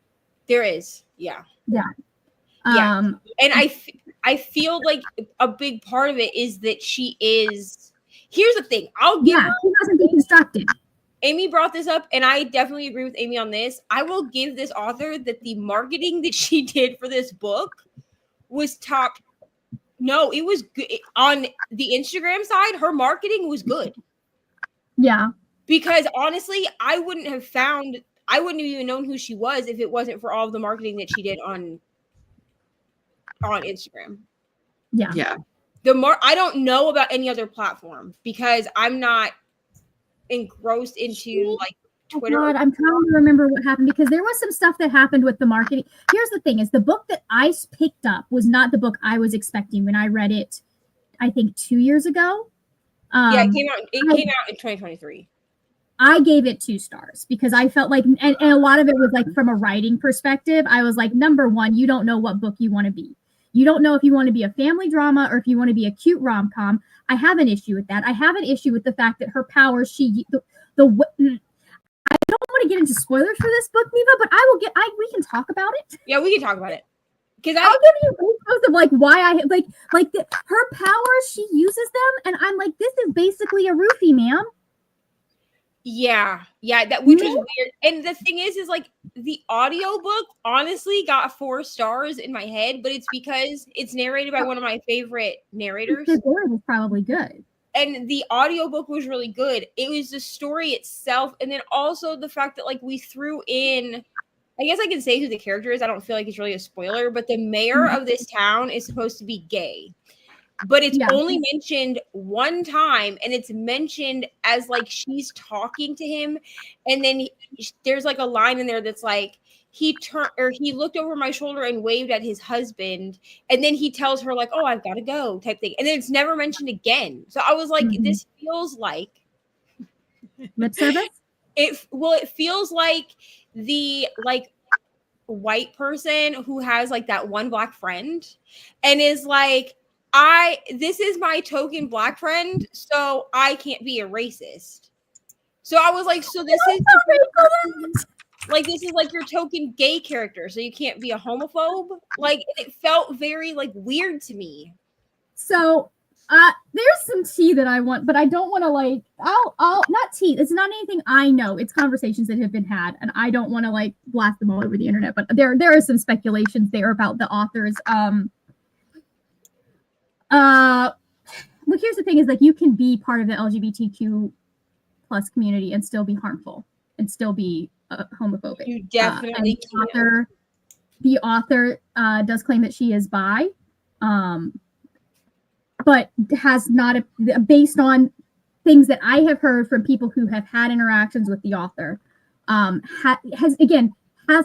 There is, yeah. Yeah. And I feel like a big part of it is that she is, here's the thing, I'll give her, she hasn't deconstructed. Amy brought this up, and I definitely agree with Amy on this. I will give this author that the marketing that she did for this book was top. No, it was good. On the Instagram side, her marketing was good. Yeah. Because honestly, I wouldn't have even known who she was if it wasn't for all of the marketing that she did on Instagram. Yeah. Yeah. I don't know about any other platform because I'm not engrossed into like Twitter. God, I'm trying to remember what happened because there was some stuff that happened with the marketing. Here's the thing: is the book that I picked up was not the book I was expecting when I read it. I think 2 years ago. Yeah, it came out in 2023. I gave it 2 stars because I felt like, and a lot of it was like from a writing perspective. I was like, number one, you don't know what book you want to be. You don't know if you want to be a family drama or if you want to be a cute rom-com. I have an issue with that. I have an issue with the fact that her powers, I don't want to get into spoilers for this book, Neva, but we can talk about it. Yeah, we can talk about it. Because I'll give you details of like why I her powers, she uses them, and I'm like, this is basically a roofie, ma'am. Yeah, that which was weird. And the thing is like the audiobook honestly got 4 stars in my head, but it's because it's narrated by one of my favorite narrators. The story was probably good. And the audiobook was really good. It was the story itself, and then also the fact that like we threw in, I guess I can say who the character is. I don't feel like it's really a spoiler, but the mayor of this town is supposed to be gay. But it's only mentioned one time, and it's mentioned as like she's talking to him, and then there's like a line in there that's like he looked over my shoulder and waved at his husband, and then he tells her like, "Oh, I've got to go," type thing, and then it's never mentioned again. So I was like, this feels like lip service. It feels like the like white person who has like that one black friend and is like, this is my token black friend, so I can't be a racist. So I was like, so this is like your token gay character, so you can't be a homophobe. Like it felt very like weird to me. So there's some tea that I want, but I don't want to like I'll not tea. It's not anything I know. It's conversations that have been had, and I don't want to like blast them all over the internet. But there are some speculations there about the authors. Well, here's the thing: is like you can be part of the LGBTQ plus community and still be harmful and still be homophobic. You definitely can. The author does claim that she is bi, but has not based on things that I have heard from people who have had interactions with the author. Has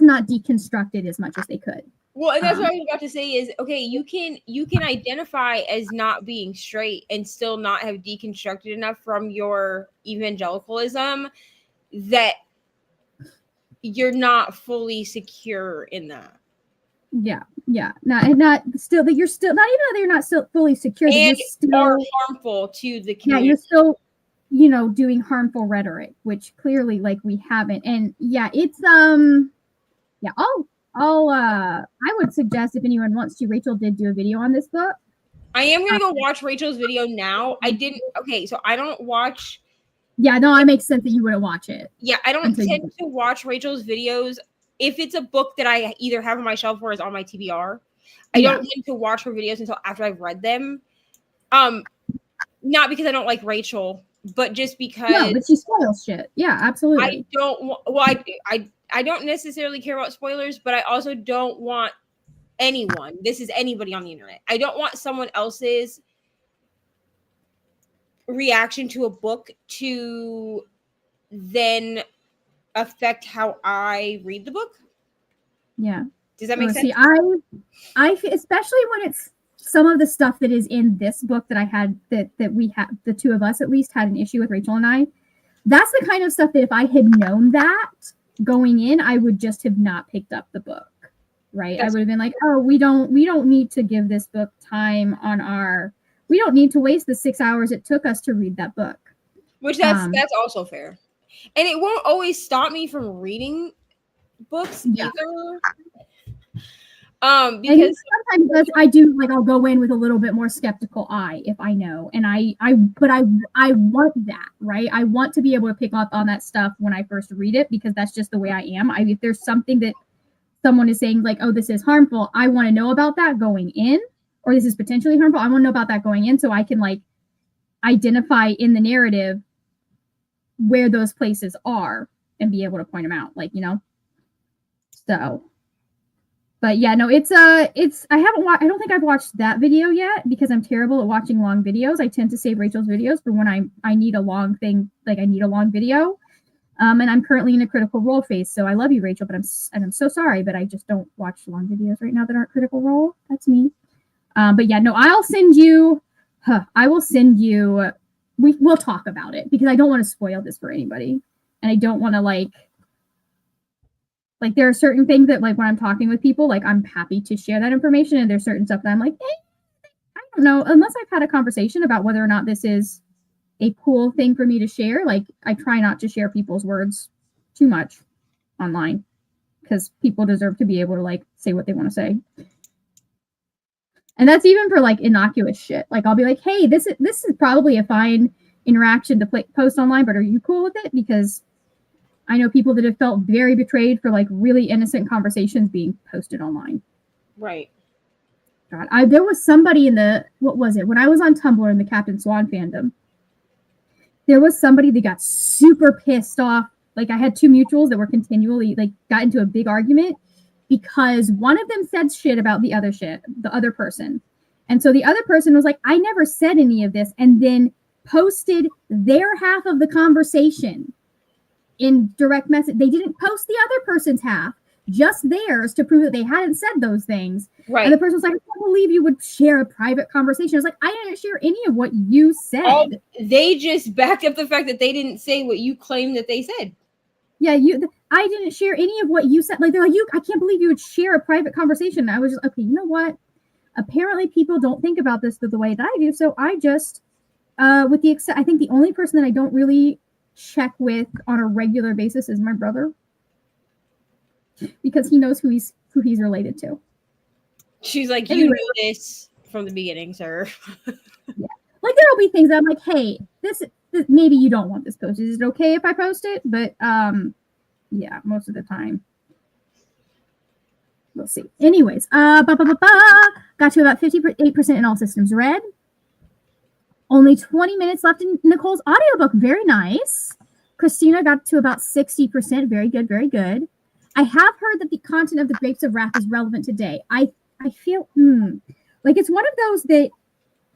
not deconstructed as much as they could. Well, and that's what I was about to say is, okay, you can identify as not being straight and still not have deconstructed enough from your evangelicalism that you're not fully secure in that. Yeah. Not still that you're still not even though you're not still fully secure. And you're still are harmful to the community. Yeah, you're still, doing harmful rhetoric, which clearly like we haven't. And yeah, it's I'll I would suggest if anyone wants to, Rachel did do a video on this book. I am gonna go watch Rachel's video now. I didn't. Okay, so I don't watch. Yeah, no, it makes sense that you wouldn't watch it. Yeah, I don't Until you- tend to watch Rachel's videos if it's a book that I either have on my shelf or is on my TBR. I Yeah. don't tend to watch her videos until after I've read them. Not because I don't like Rachel, but just because No, but she spoils shit. Yeah, absolutely. I don't. Well, I don't necessarily care about spoilers, but I also don't want anyone. This is anybody on the internet. I don't want someone else's reaction to a book to then affect how I read the book. Yeah. Does that make sense? See, I especially when it's some of the stuff that is in this book that I had that we had, the two of us at least had an issue with, Rachel and I. That's the kind of stuff that if I had known that going in, I would just have not picked up the book. Right. I would have been like, oh, we don't need to give this book time on we don't need to waste the 6 hours it took us to read that book. Which that's also fair. And it won't always stop me from reading books either. Because sometimes I do, like, I'll go in with a little bit more skeptical eye if I know, and I want that, right? I want to be able to pick up on that stuff when I first read it, because that's just the way I am. If there's something that someone is saying like, oh, this is harmful, I want to know about that going in, or this is potentially harmful, I want to know about that going in so I can like identify in the narrative where those places are and be able to point them out, like, you know. So, but yeah, no, I don't think I've watched that video yet because I'm terrible at watching long videos. I tend to save Rachel's videos for when I need a long thing, like I need a long video. And I'm currently in a critical role phase, so I love you, Rachel, but I'm so sorry, but I just don't watch long videos right now that aren't critical role. That's me. But yeah, no, I'll send you. I will send you. We'll talk about it because I don't want to spoil this for anybody, and I don't want to like there are certain things that, like, when I'm talking with people, like, I'm happy to share that information, and there's certain stuff that I'm like, I don't know, unless I've had a conversation about whether or not this is a cool thing for me to share. Like, I try not to share people's words too much online because people deserve to be able to like say what they want to say. And that's even for like innocuous shit. Like, I'll be like, hey, this is probably a fine interaction to post online, but are you cool with it? Because I know people that have felt very betrayed for like really innocent conversations being posted online. Right. God, there was somebody what was it? When I was on Tumblr in the Captain Swan fandom, there was somebody that got super pissed off. Like, I had two mutuals that were continually like got into a big argument because one of them said shit about the other person. And so the other person was like, I never said any of this, and then posted their half of the conversation in direct message. They didn't post the other person's half, just theirs, to prove that they hadn't said those things. Right. And the person was like, I can't believe you would share a private conversation. I was like, I didn't share any of what you said. They just backed up the fact that they didn't say what you claimed that they said. Yeah, I didn't share any of what you said. Like, they're like, I can't believe you would share a private conversation. And I was just, okay, you know what? Apparently people don't think about this the way that I do. So I just, I think the only person that I don't really check with on a regular basis is my brother, because he knows who he's related to. She's like, you knew this from the beginning, sir. Yeah, like there'll be things that I'm like, hey, this maybe you don't want this posted. Is it okay if I post it? But yeah, most of the time. We'll see. Anyways, got to about 58% in all systems read. Only 20 minutes left in Nicole's audiobook. Very nice. Christina got to about 60%. Very good, very good. I have heard that the content of the Grapes of Wrath is relevant today. I feel like it's one of those that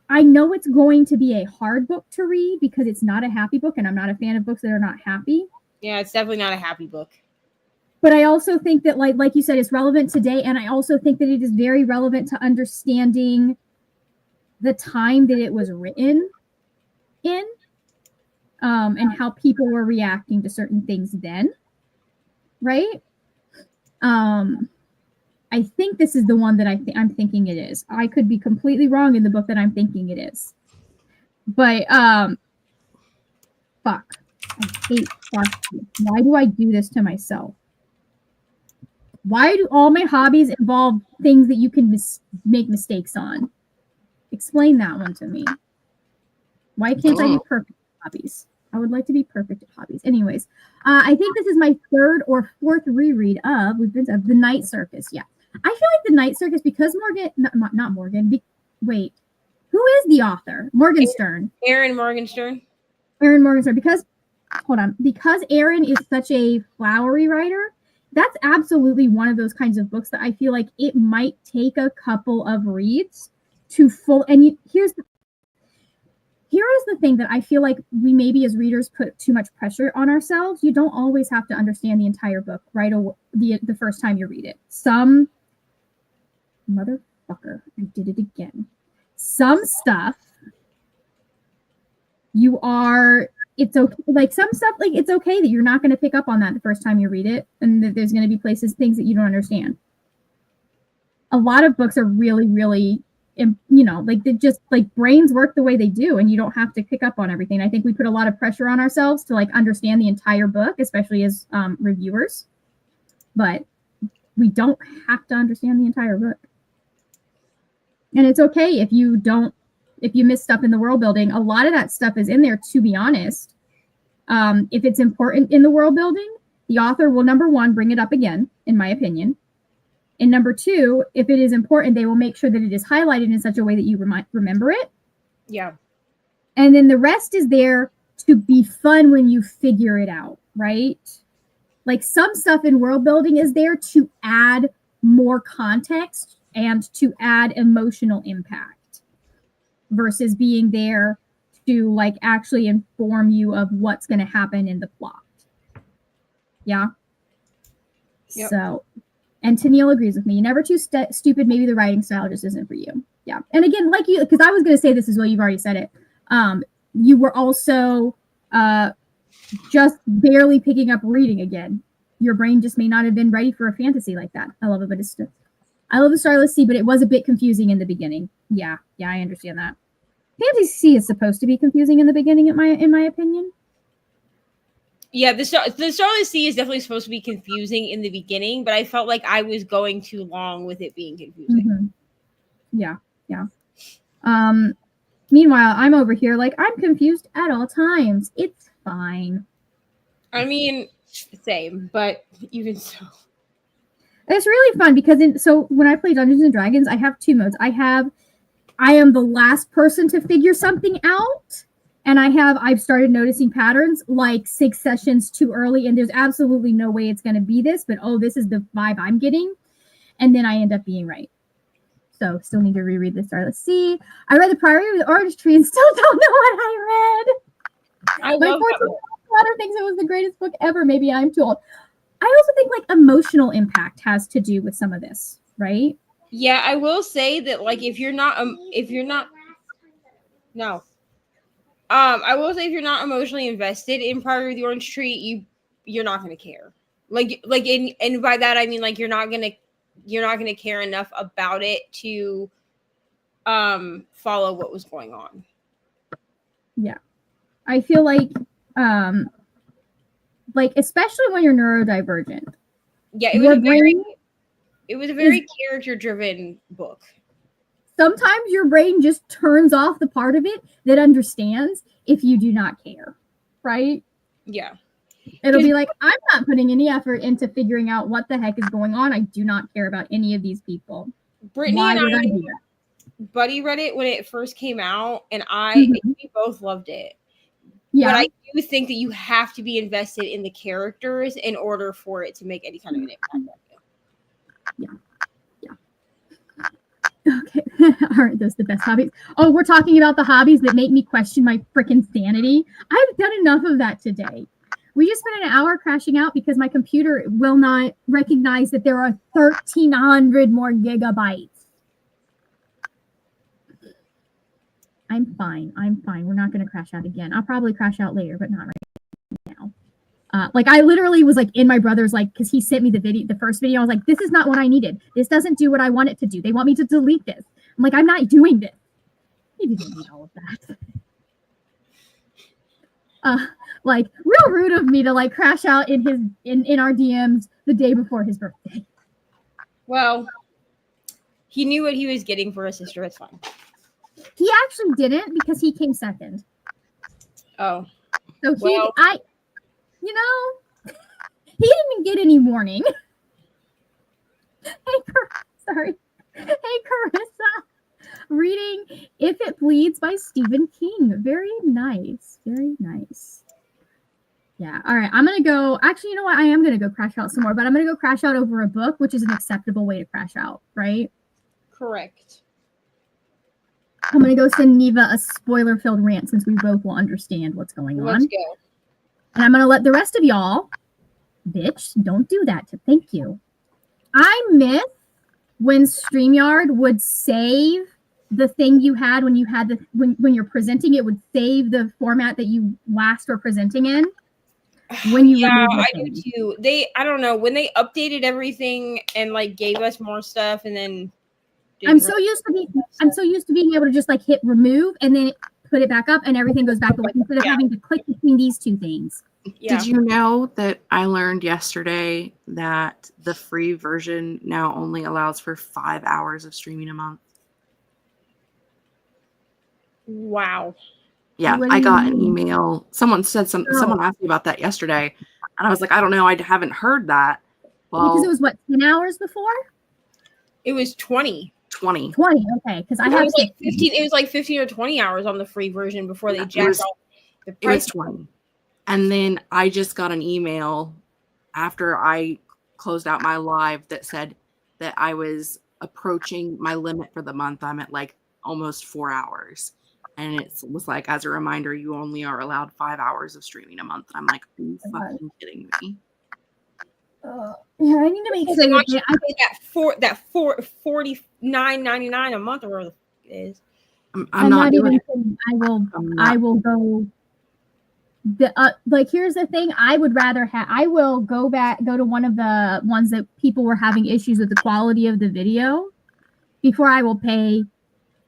I know it's going to be a hard book to read because it's not a happy book, and I'm not a fan of books that are not happy. Yeah, it's definitely not a happy book. But I also think that, like you said, it's relevant today, and I also think that it is very relevant to understanding the time that it was written in, and how people were reacting to certain things then, right? I think this is the one that I'm thinking it is. I could be completely wrong in the book that I'm thinking it is. But fuck. I hate Sparky. Why do I do this to myself? Why do all my hobbies involve things that you can make mistakes on? Explain that one to me. Why can't I be perfect at hobbies? I would like to be perfect at hobbies. Anyways, I think this is my third or fourth reread of The Night Circus. Yeah. I feel like The Night Circus, because not Morgan. Wait, who is the author? Morgenstern. Aaron Morgenstern. Aaron Morgenstern. Because Aaron is such a flowery writer, that's absolutely one of those kinds of books that I feel like it might take a couple of reads to full. And here is the thing that I feel like we maybe as readers put too much pressure on ourselves. You don't always have to understand the entire book right away, the first time you read it. Some motherfucker, I did it again. Some stuff it's okay. Like some stuff, like it's okay that you're not going to pick up on that the first time you read it, and that there's going to be things that you don't understand. A lot of books are really, really, like they just like brains work the way they do, and you don't have to pick up on everything. I think we put a lot of pressure on ourselves to like understand the entire book, especially as reviewers, but we don't have to understand the entire book. And it's okay if you miss stuff in the world building. A lot of that stuff is in there, to be honest. If it's important in the world building, the author will, number one, bring it up again, in my opinion. And number two, if it is important, they will make sure that it is highlighted in such a way that you remember it. Yeah. And then the rest is there to be fun when you figure it out, right? Like some stuff in world building is there to add more context and to add emotional impact versus being there to like actually inform you of what's going to happen in the plot. Yeah. Yep. So, and Tennille agrees with me. You're never too stupid. Maybe the writing style just isn't for you. Yeah. And again, like you, because I was going to say this as well. You've already said it. You were also just barely picking up reading again. Your brain just may not have been ready for a fantasy like that. I love it, but I love the Starless Sea, but it was a bit confusing in the beginning. Yeah, I understand that. Fantasy is supposed to be confusing in the beginning, in my opinion. Yeah, the Starless Sea is definitely supposed to be confusing in the beginning, but I felt like I was going too long with it being confusing. Mm-hmm. Yeah. Meanwhile, I'm over here like I'm confused at all times. It's fine. I mean, same, but even so. It's really fun because so when I play Dungeons and Dragons, I have two modes. I am the last person to figure something out, and I've started noticing patterns like 6 sessions too early, and there's absolutely no way it's going to be this, but this is the vibe I'm getting, and then I end up being right. So still need to reread the Starless Sea. I read The Priory of the Orange Tree and still don't know what I read. My 14-year-old daughter thinks it was the greatest book ever. Maybe I'm too old. I also think like emotional impact has to do with some of this, right? Yeah, I will say that like I will say if you're not emotionally invested in Priory of the Orange Tree, you're not going to care. And by that I mean like you're not going to care enough about it to follow what was going on. Yeah. I feel like especially when you're neurodivergent. Yeah, it was a very character-driven book. Sometimes your brain just turns off the part of it that understands if you do not care, right? Yeah. It'll be like, I'm not putting any effort into figuring out what the heck is going on. I do not care about any of these people. Brittany and I do that? Buddy read it when it first came out, and we both loved it. Yeah. But I do think that you have to be invested in the characters in order for it to make any kind of an impact. Yeah. Okay. Aren't those the best hobbies? Oh, we're talking about the hobbies that make me question my freaking sanity. I've done enough of that today. We just spent an hour crashing out because my computer will not recognize that there are 1,300 more gigabytes. I'm fine. We're not going to crash out again. I'll probably crash out later, but not right now. I literally was like in my brother's because he sent me the first video. I was like, this is not what I needed. This doesn't do what I want it to do. They want me to delete this. I'm like, I'm not doing this. He didn't need all of that. Real rude of me to crash out in our DMs the day before his birthday. Well, he knew what he was getting for his sister. It's fine. He actually didn't because he came second. Oh. So Well. he didn't get any warning. Sorry. Hey, Carissa. Reading If It Bleeds by Stephen King. Very nice. Very nice. Yeah. All right. I'm going to go. Actually, you know what? I am going to go crash out some more, but I'm going to go crash out over a book, which is an acceptable way to crash out, right? Correct. I'm going to go send Neva a spoiler-filled rant since we both will understand what's going on. Let's go. And I'm going to let the rest of y'all, bitch, don't do that. Thank you. I miss when StreamYard would save the thing you had when you had when you're presenting, it would save the format that you last were presenting in. When you I do too. I don't know, when they updated everything and like gave us more stuff, and then I'm so used to being able to just like hit remove and then put it back up and everything goes back away instead of having to click between these two things. Yeah. Did you know that I learned yesterday that the free version now only allows for 5 hours of streaming a month? Wow. Yeah, I got an email. Someone said someone asked me about that yesterday, and I was like, I don't know, I haven't heard that. Well, because it was what, 10 hours before? It was 20. 20. Okay, because I have like 15. It was like 15 or 20 hours on the free version before they jacked off the price. It was 20. And then I just got an email after I closed out my live that said that I was approaching my limit for the month. I'm at like almost 4 hours. And it was like, as a reminder, you only are allowed 5 hours of streaming a month. And I'm like, are you fucking kidding me? Yeah, I need to make sure that I pay that $49.99 a month or whatever it is. I'm not doing it. I will go. Like, here's the thing. I would rather have. I will go to one of the ones that people were having issues with the quality of the video before I will pay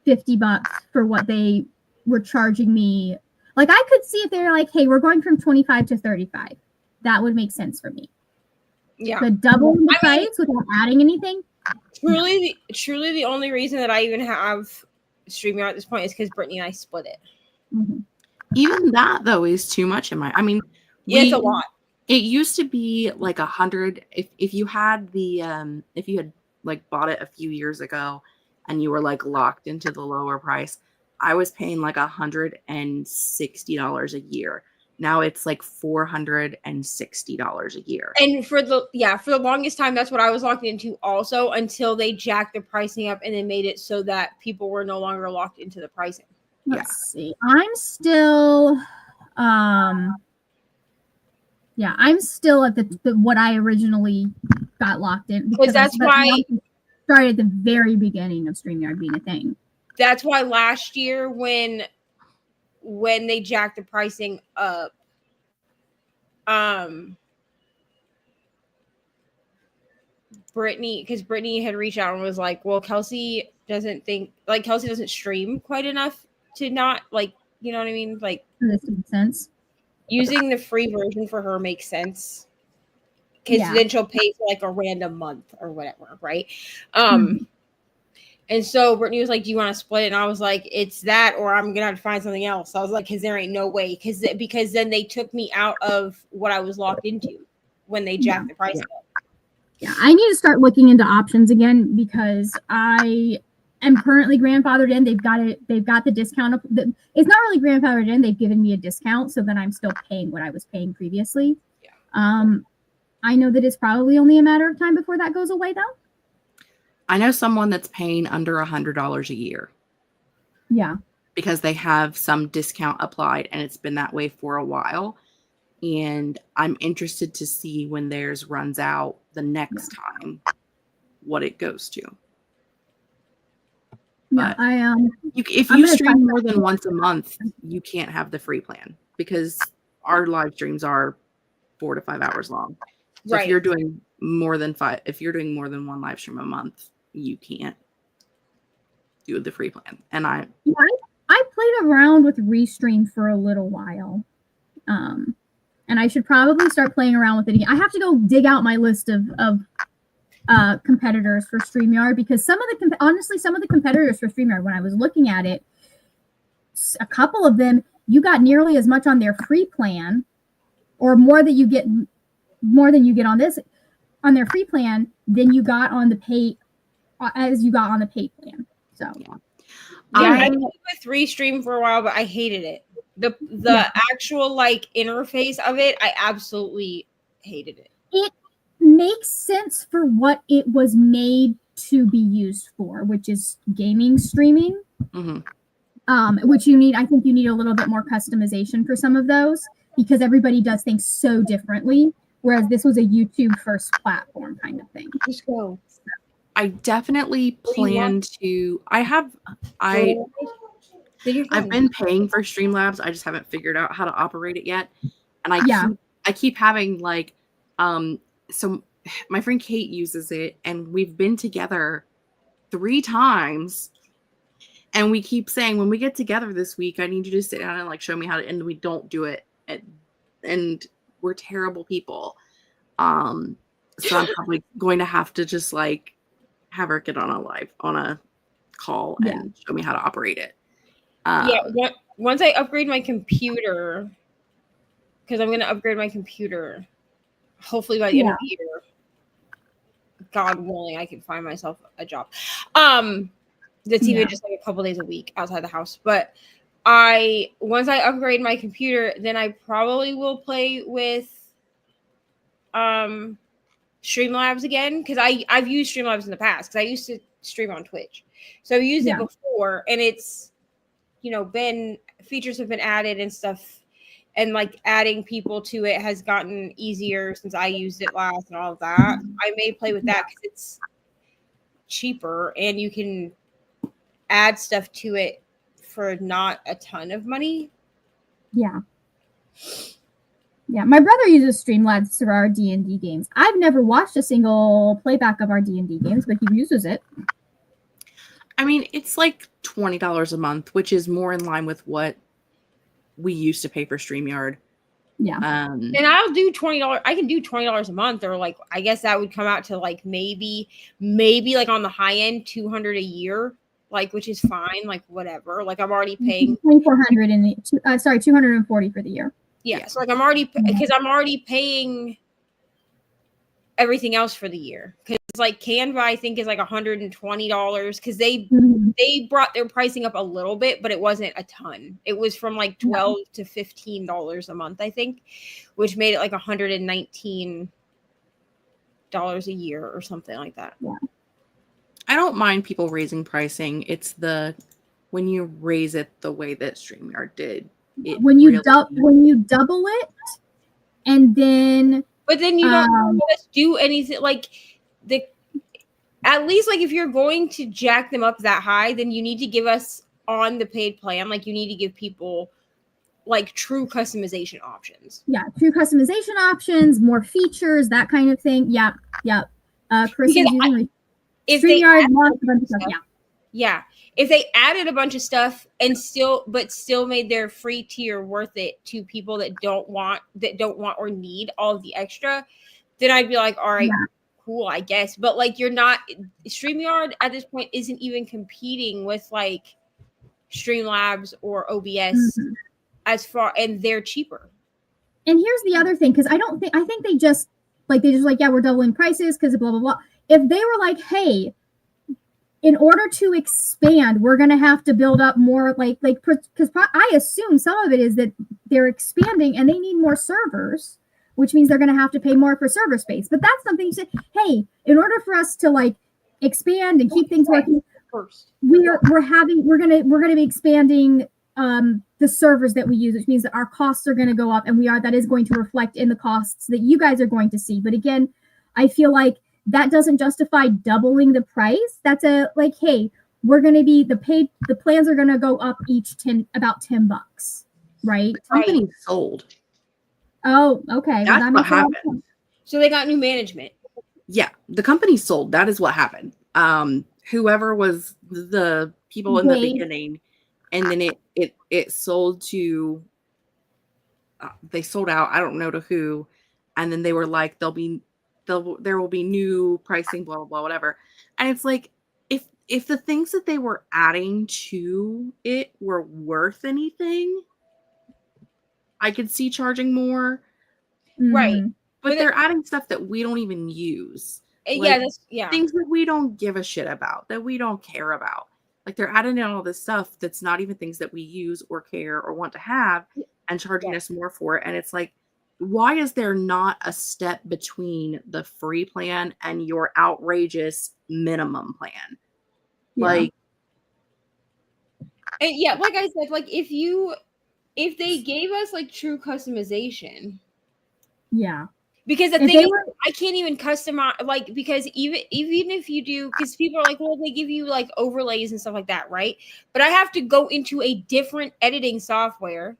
$50 for what they were charging me. Like, I could see if they're like, hey, we're going from 25 to 35. That would make sense for me. Yeah. But doubling the price without adding anything. Truly the only reason that I even have StreamYard at this point is because Brittany and I split it. Mm-hmm. Even that though is too much in my. I mean, it's a lot. It used to be like 100. If you had if you had like bought it a few years ago, and you were like locked into the lower price, I was paying like $160 a year. Now it's like $460 a year. And for the longest time, that's what I was locked into also, until they jacked the pricing up and then made it so that people were no longer locked into the pricing. Let's see. I'm still I'm still at the what I originally got locked in, because that's why I started at the very beginning of StreamYard being a thing. That's why last year when they jacked the pricing up, Brittany had reached out and was like, well, Kelsey doesn't stream quite enough to not, like, you know what I mean? Like, this makes sense. Using the free version for her makes sense, because then she'll pay for like a random month or whatever, right? And so Brittany was like, do you want to split it? And I was like, it's that, or I'm gonna have to find something else. I was like, because there ain't no way, because then they took me out of what I was locked into when they jacked the price up. Yeah, I need to start looking into options again, because I am currently grandfathered in. They've got the discount. It's not really grandfathered in. They've given me a discount, so then I'm still paying what I was paying previously. Yeah. I know that it's probably only a matter of time before that goes away, though. I know someone that's paying under $100 a year. Yeah. Because they have some discount applied, and it's been that way for a while. And I'm interested to see when theirs runs out the next time what it goes to. Yeah, if you stream more than once a month, you can't have the free plan, because our live streams are 4 to 5 hours long. So if you're doing more than one live stream a month, you can't do the free plan. And I played around with Restream for a little while. And I should probably start playing around with it again. I have to go dig out my list of competitors for StreamYard, because some of the competitors for StreamYard, when I was looking at it, a couple of them, you got nearly as much on their free plan, or more than you get on their free plan than you got on the paid plan. So Yeah. I did with Restream for a while, but I hated it. The actual like interface of it, I absolutely hated it. It makes sense for what it was made to be used for, which is gaming streaming. Which I think you need a little bit more customization for some of those, because everybody does things so differently. Whereas this was a YouTube first platform kind of thing. Just go. I definitely plan to. I've been paying for Streamlabs. I just haven't figured out how to operate it yet. And I keep having like, so my friend Kate uses it, and we've been together 3 times. And we keep saying, when we get together this week, I need you to sit down and like show me how to, and we don't do it. And we're terrible people. So I'm probably going to have to just like have her get on a call and show me how to operate it. Once I upgrade my computer, because I'm going to upgrade my computer, hopefully by the end of the year, God willing, I can find myself a job. That's even just like a couple days a week outside the house. But once I upgrade my computer, then I probably will play with Streamlabs again, because I've used Streamlabs in the past, because I used to stream on Twitch. So I've used it before, and it's been features have been added and stuff, and like adding people to it has gotten easier since I used it last and all of that. I may play with that because it's cheaper and you can add stuff to it for not a ton of money. Yeah, my brother uses Streamlabs for our D&D games. I've never watched a single playback of our D&D games, but he uses it. I mean, it's like $20 a month, which is more in line with what we used to pay for StreamYard. Yeah. And I'll do $20. I can do $20 a month, or like, I guess that would come out to like maybe like on the high end, $200 a year, like, which is fine. Like, whatever. Like, I'm already paying $2,400 $240 for the year. Yeah. So like, I'm already paying everything else for the year, because like Canva I think is like $120, because they brought their pricing up a little bit, but it wasn't a ton. It was from like $12 to $15 a month, I think, which made it like $119 a year or something like that. Yeah. I don't mind people raising pricing. It's when you raise it the way that StreamYard did. When you double it, and then but then you don't let us do anything like at least like if you're going to jack them up that high, then you need to give us on the paid plan, like you need to give people like true customization options. Yeah, true customization options, more features, that kind of thing. Yeah. Chris is using StreamYard. If they added a bunch of stuff and still made their free tier worth it to people that don't want or need all of the extra, then I'd be like, all right, cool, I guess. But like, you're not, StreamYard at this point isn't even competing with like Streamlabs or OBS and they're cheaper. And here's the other thing, because I think they just we're doubling prices because of blah blah blah. If they were like, hey, in order to expand, we're going to have to build up more, because I assume some of it is that they're expanding and they need more servers, which means they're going to have to pay more for server space. But that's something you say, hey, in order for us to like expand and keep things working, we're going to be expanding the servers that we use, which means that our costs are going to go up, and that is going to reflect in the costs that you guys are going to see. But again, I feel like that doesn't justify doubling the price. That's hey, we're going to be the plans are going to go up each about $10, right? Company sold. Oh, okay. That's what happened. So they got new management. Yeah, the company sold. That is what happened. Whoever was the people in the beginning, and then it sold to. They sold out. I don't know to who, and then they were like, there'll be there will be new pricing, blah blah blah, whatever. And it's like, if the things that they were adding to it were worth anything, I could see charging more. Right. Mhm. But they're adding stuff that we don't even use. Yeah, Like, yeah. things that we don't give a shit about, that we don't care about. Like, they're adding in all this stuff that's not even things that we use or care or want to have, and charging us more for it. And it's like, why is there not a step between the free plan and your outrageous minimum plan? Yeah. Like, And yeah, like I said, like if they gave us like true customization, Yeah. because the If thing they is, were, I can't even customize, like, because even if you do, because people are like, well, they give you like overlays and stuff like that, right? But I have to go into a different editing software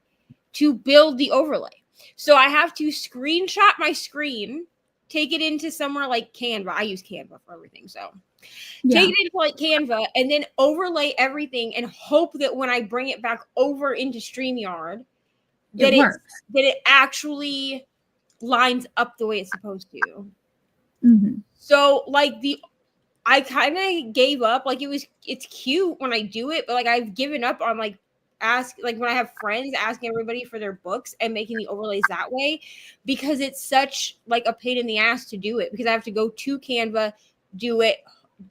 to build the overlay. So I have to screenshot my screen, take it into somewhere like Canva. I use Canva for everything, so yeah, take it into like Canva and then overlay everything and hope that when I bring it back over into StreamYard, that it works. that it actually lines up the way it's supposed to. Hmm. So like I kind of gave up. Like it's cute when I do it, but like I've given up on like when I have friends asking everybody for their books and making the overlays that way, because it's such like a pain in the ass to do it, because I have to go to Canva, do it,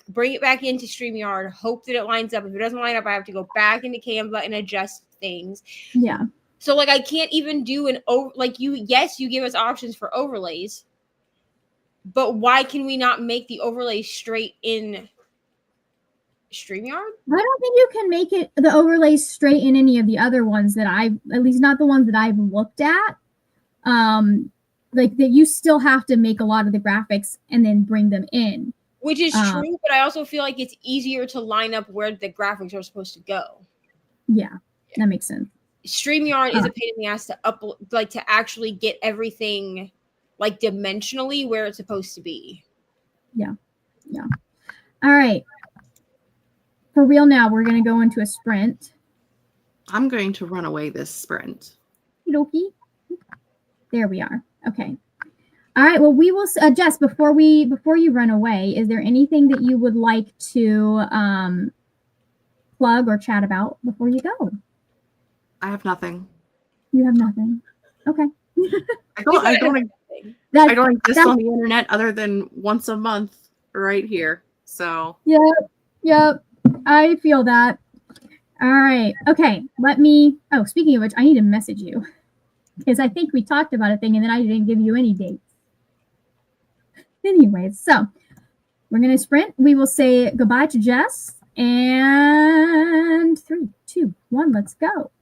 bring it back into StreamYard, hope that it lines up. If it doesn't line up, I have to go back into Canva and adjust things. Yeah. So like I can't even do you give us options for overlays, but why can we not make the overlays straight in StreamYard? I don't think you can make it the overlays straight in any of the other ones that at least not the ones that I've looked at. Like that you still have to make a lot of the graphics and then bring them in. Which is true, but I also feel like it's easier to line up where the graphics are supposed to go. Yeah, that makes sense. StreamYard is a pain in the ass to upload, like to actually get everything like dimensionally where it's supposed to be. Yeah. Yeah. All right. For real now, we're going to go into a sprint. I'm going to run away this sprint. Okie. There we are. Okay. All right. Well, we will Jess, before you run away, is there anything that you would like to plug or chat about before you go? I have nothing. You have nothing. Okay. I don't exist on the internet other than once a month right here. So Yep. I feel that. All right. Okay. Speaking of which, I need to message you because I think we talked about a thing and then I didn't give you any dates. Anyways, so we're going to sprint. We will say goodbye to Jess. And 3, 2, 1, let's go.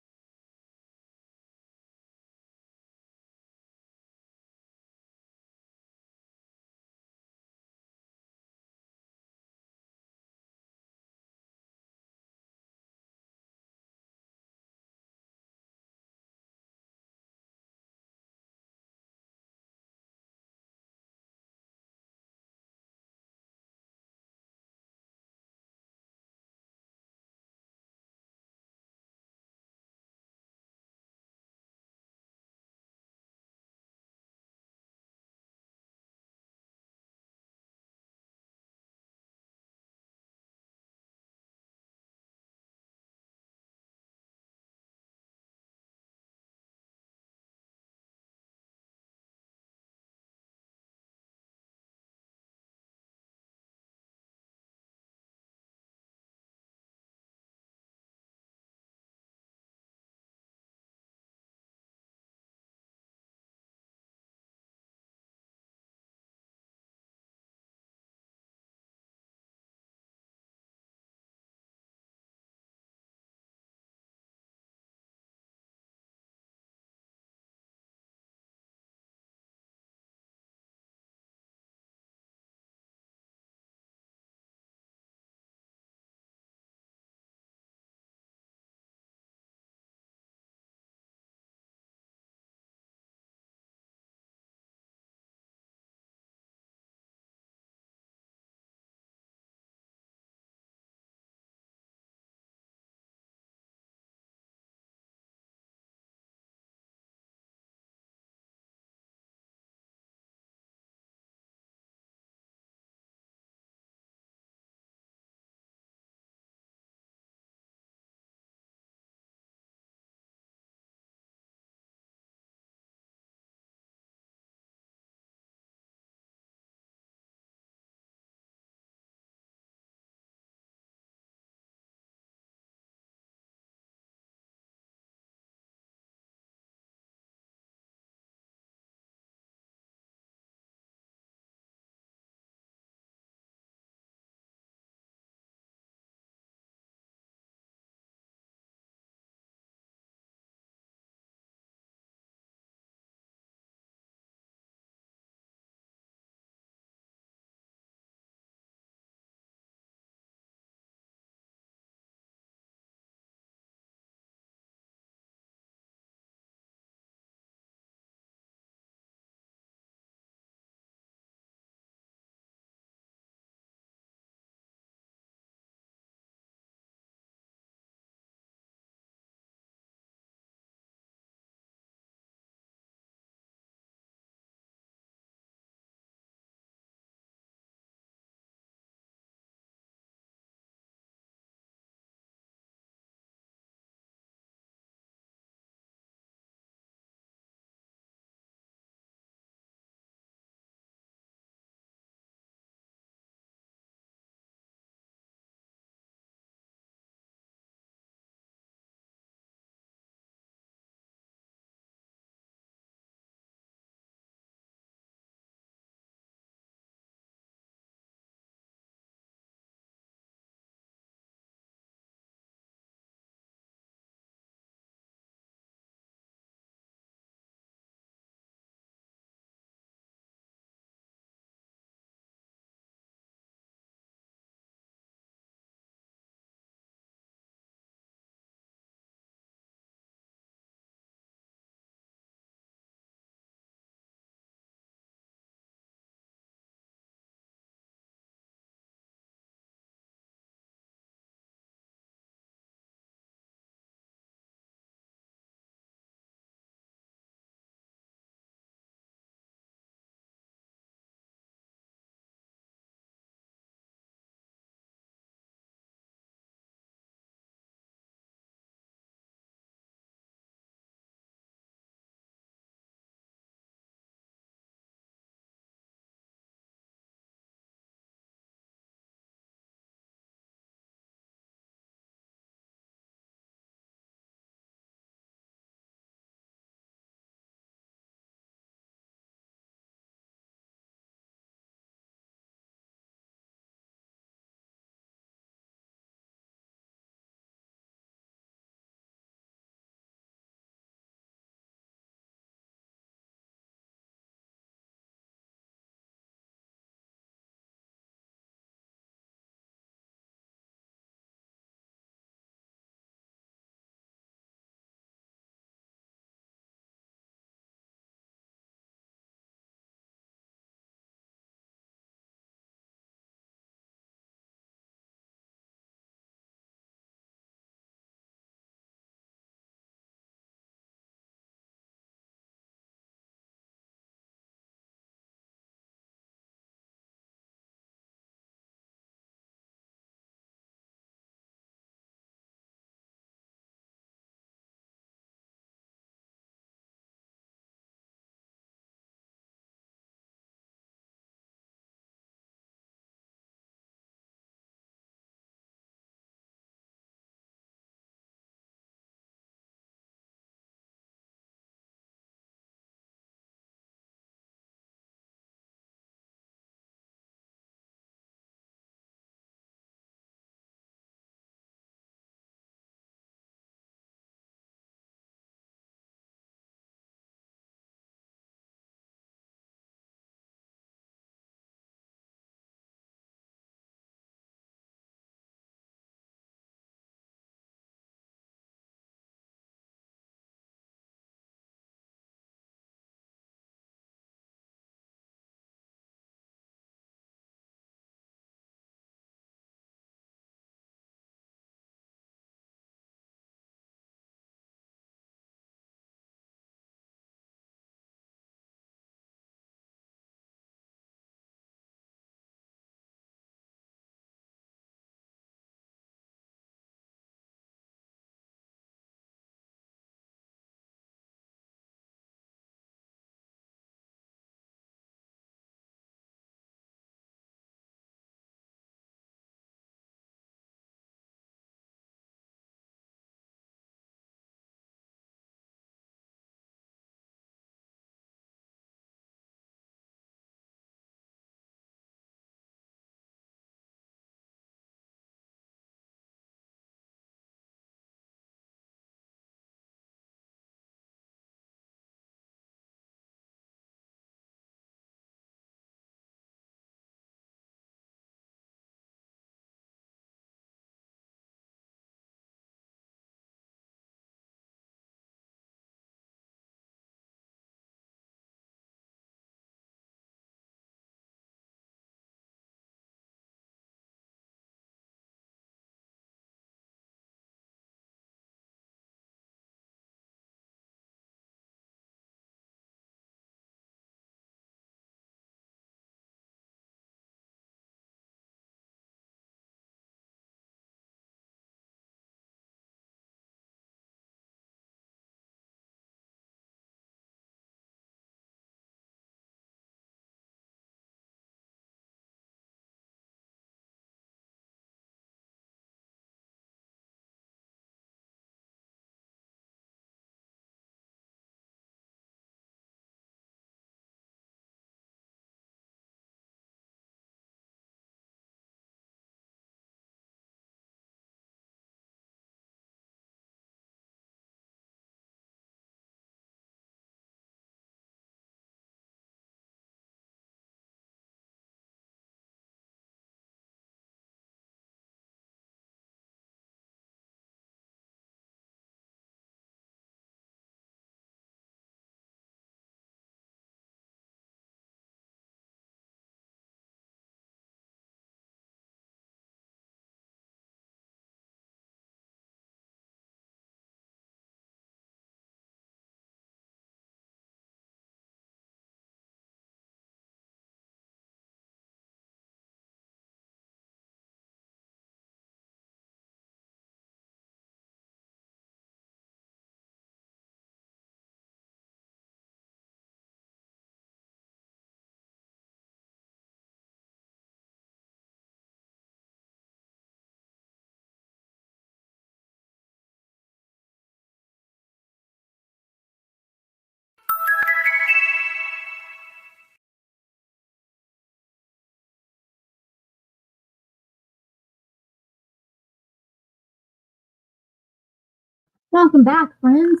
Welcome back, friends.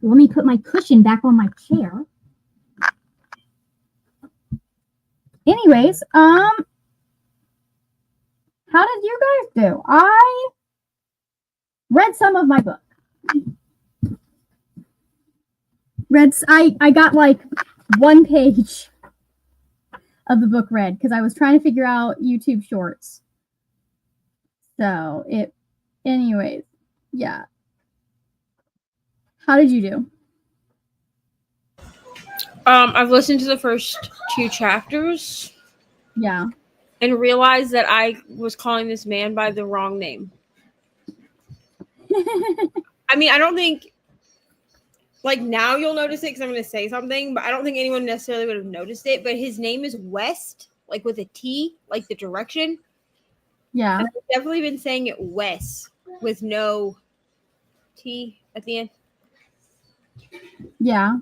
Let me put my cushion back on my chair. Anyways, how did you guys do? I read some of my book. I got like 1 page of the book read because I was trying to figure out YouTube shorts. So anyways, yeah. How did you do? I've listened to the first 2 chapters. Yeah. And realized that I was calling this man by the wrong name. I mean, I don't think, like, now you'll notice it because I'm going to say something, but I don't think anyone necessarily would have noticed it. But his name is West, like with a T, like the direction. Yeah. And I've definitely been saying it Wes with no T at the end. Yeah.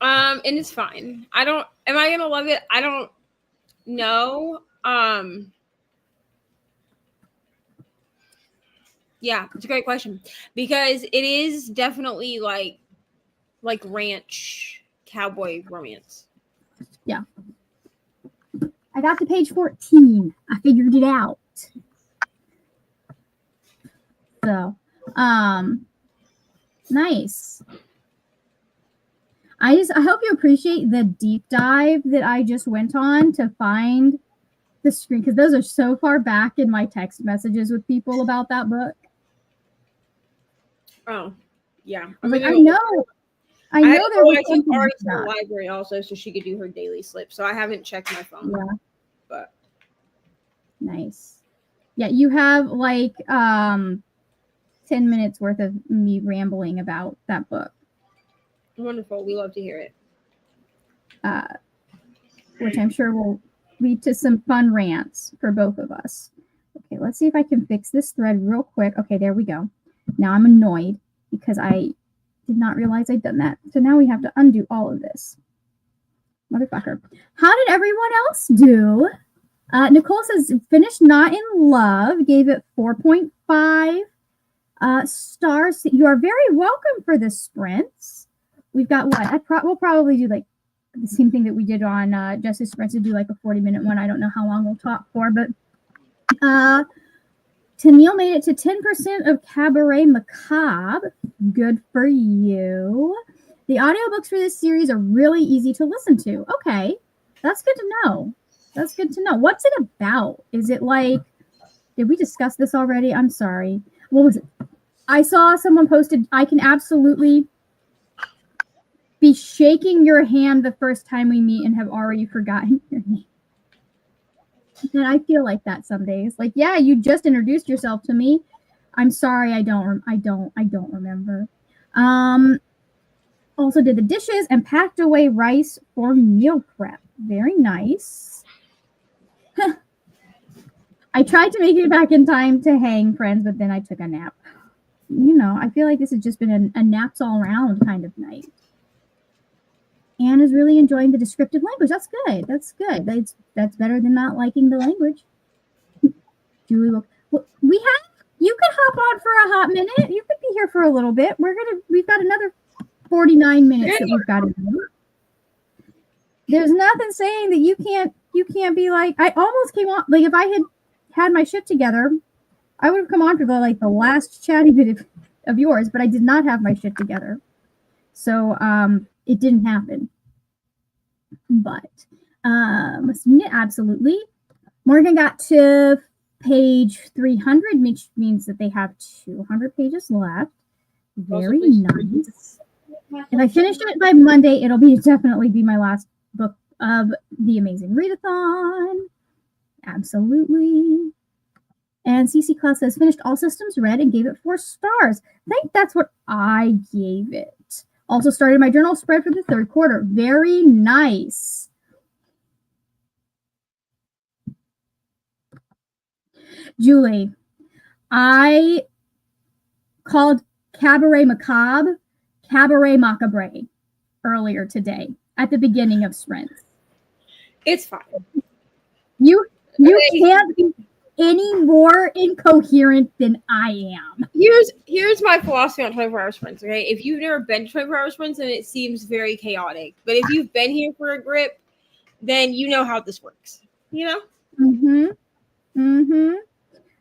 And it's fine. Am I going to love it? I don't know. Yeah, it's a great question because it is definitely like ranch cowboy romance. Yeah. I got to page 14. I figured it out. So, nice. I hope you appreciate the deep dive that I just went on to find the screen because those are so far back in my text messages with people about that book. Oh, yeah. I was like, I know there was something already like to the that. library also, so she could do her daily slip. So I haven't checked my phone. Yeah. But nice. Yeah, you have like 10 minutes worth of me rambling about that book. Wonderful. We love to hear it. Which I'm sure will lead to some fun rants for both of us. Okay, let's see if I can fix this thread real quick. Okay, there we go. Now I'm annoyed because I did not realize I'd done that. So now we have to undo all of this. Motherfucker. How did everyone else do? Nicole says, finished Not in Love, gave it 4.5 stars. You are very welcome for the sprints. We've got what? We'll probably do like the same thing that we did on Justice Sprints, to do like a 40-minute one. I don't know how long we'll talk for, but Tennille made it to 10% of Cabaret Macabre. Good for you. The audiobooks for this series are really easy to listen to. Okay, that's good to know. That's good to know. What's it about? Is it like, did we discuss this already? I'm sorry. What was it? I saw someone posted, I can absolutely be shaking your hand the first time we meet and have already forgotten your name. And I feel like that some days. Like, yeah, you just introduced yourself to me. I'm sorry, I don't remember. Also did the dishes and packed away rice for meal prep. Very nice. I tried to make it back in time to hang, friends, but then I took a nap. You know, I feel like this has just been a naps all around kind of night. Anne is really enjoying the descriptive language. That's good. That's good. That's better than not liking the language. Julie, you could hop on for a hot minute. You could be here for a little bit. We've got another 49 minutes that we've got to do. There's nothing saying that you can't be like, I almost came on, like if I had my shit together, I would have come on for the last chatty bit of yours, but I did not have my shit together. So it didn't happen. But absolutely. Morgan got to page 300, which means that they have 200 pages left. Very nice. If I finish it by Monday, it'll definitely be my last book of the Amazing Readathon. Absolutely. And CC Claus says, finished All Systems Red and gave it 4 stars. I think that's what I gave it. Also started my journal spread for the 3rd quarter. Very nice. Julie, I called Cabaret Macabre Cabaret Macabre earlier today at the beginning of sprints. It's fine. You can't be any more incoherent than I am. Here's my philosophy on 24-hour sprints. Okay, if you've never been to 24-hour sprints, then it seems very chaotic. But if you've been here for a grip, then you know how this works. You know.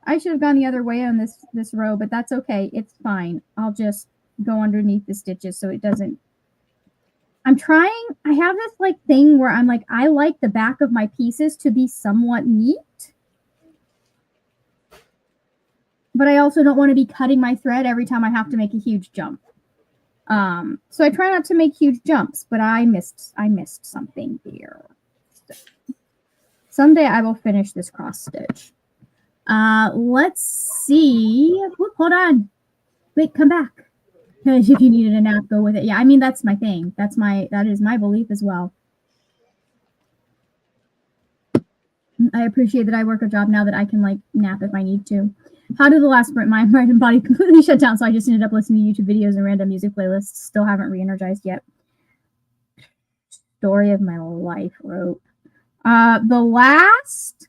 I should have gone the other way on this row, but that's okay. It's fine. I'll just go underneath the stitches so it doesn't. I have this like thing where I'm like, I like the back of my pieces to be somewhat neat, but I also don't want to be cutting my thread every time I have to make a huge jump. So I try not to make huge jumps, but I missed something here. So someday I will finish this cross stitch. Let's see. Whoop, hold on. Wait, come back. If you needed a nap, go with it. Yeah, I mean, that's my thing. That is my belief as well. I appreciate that I work a job now that I can like nap if I need to. How did the last sprint? My mind and body completely shut down, so I just ended up listening to YouTube videos and random music playlists. Still haven't re-energized yet. Story of my life, Rope. The last.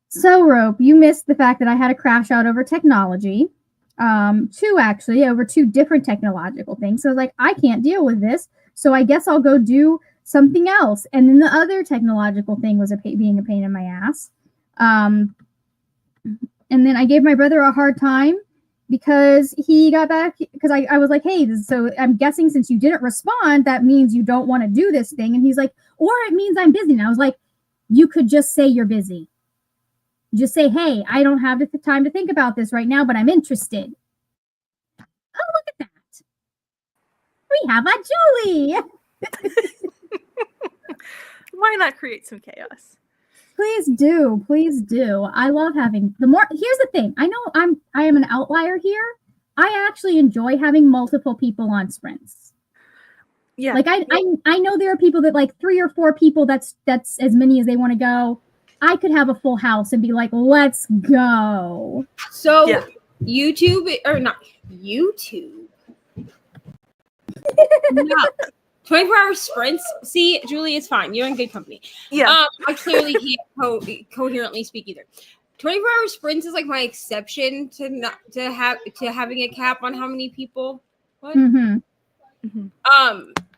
So, Rope, you missed the fact that I had a crash out over technology. Over two different technological things. So I was like, I can't deal with this, so I guess I'll go do something else. And then the other technological thing was being a pain in my ass. And then I gave my brother a hard time because he got back, because I was like, hey, so I'm guessing since you didn't respond, that means you don't want to do this thing. And he's like, or it means I'm busy. And I was like, you could just say you're busy. Just say, hey, I don't have the time to think about this right now, but I'm interested. Oh, look at that. We have a Julie. Why not create some chaos? Please do. Please do. I love having here's the thing. I know I am an outlier here. I actually enjoy having multiple people on sprints. Yeah. Like I know there are people that like 3 or 4 people, that's as many as they want to go. I could have a full house and be like, let's go. So Yeah. YouTube or not YouTube. No. 24-hour sprints. See, Julie, it's fine. You're in good company. Yeah. I clearly can't coherently speak either. 24-hour sprints is like my exception to having a cap on how many people. What?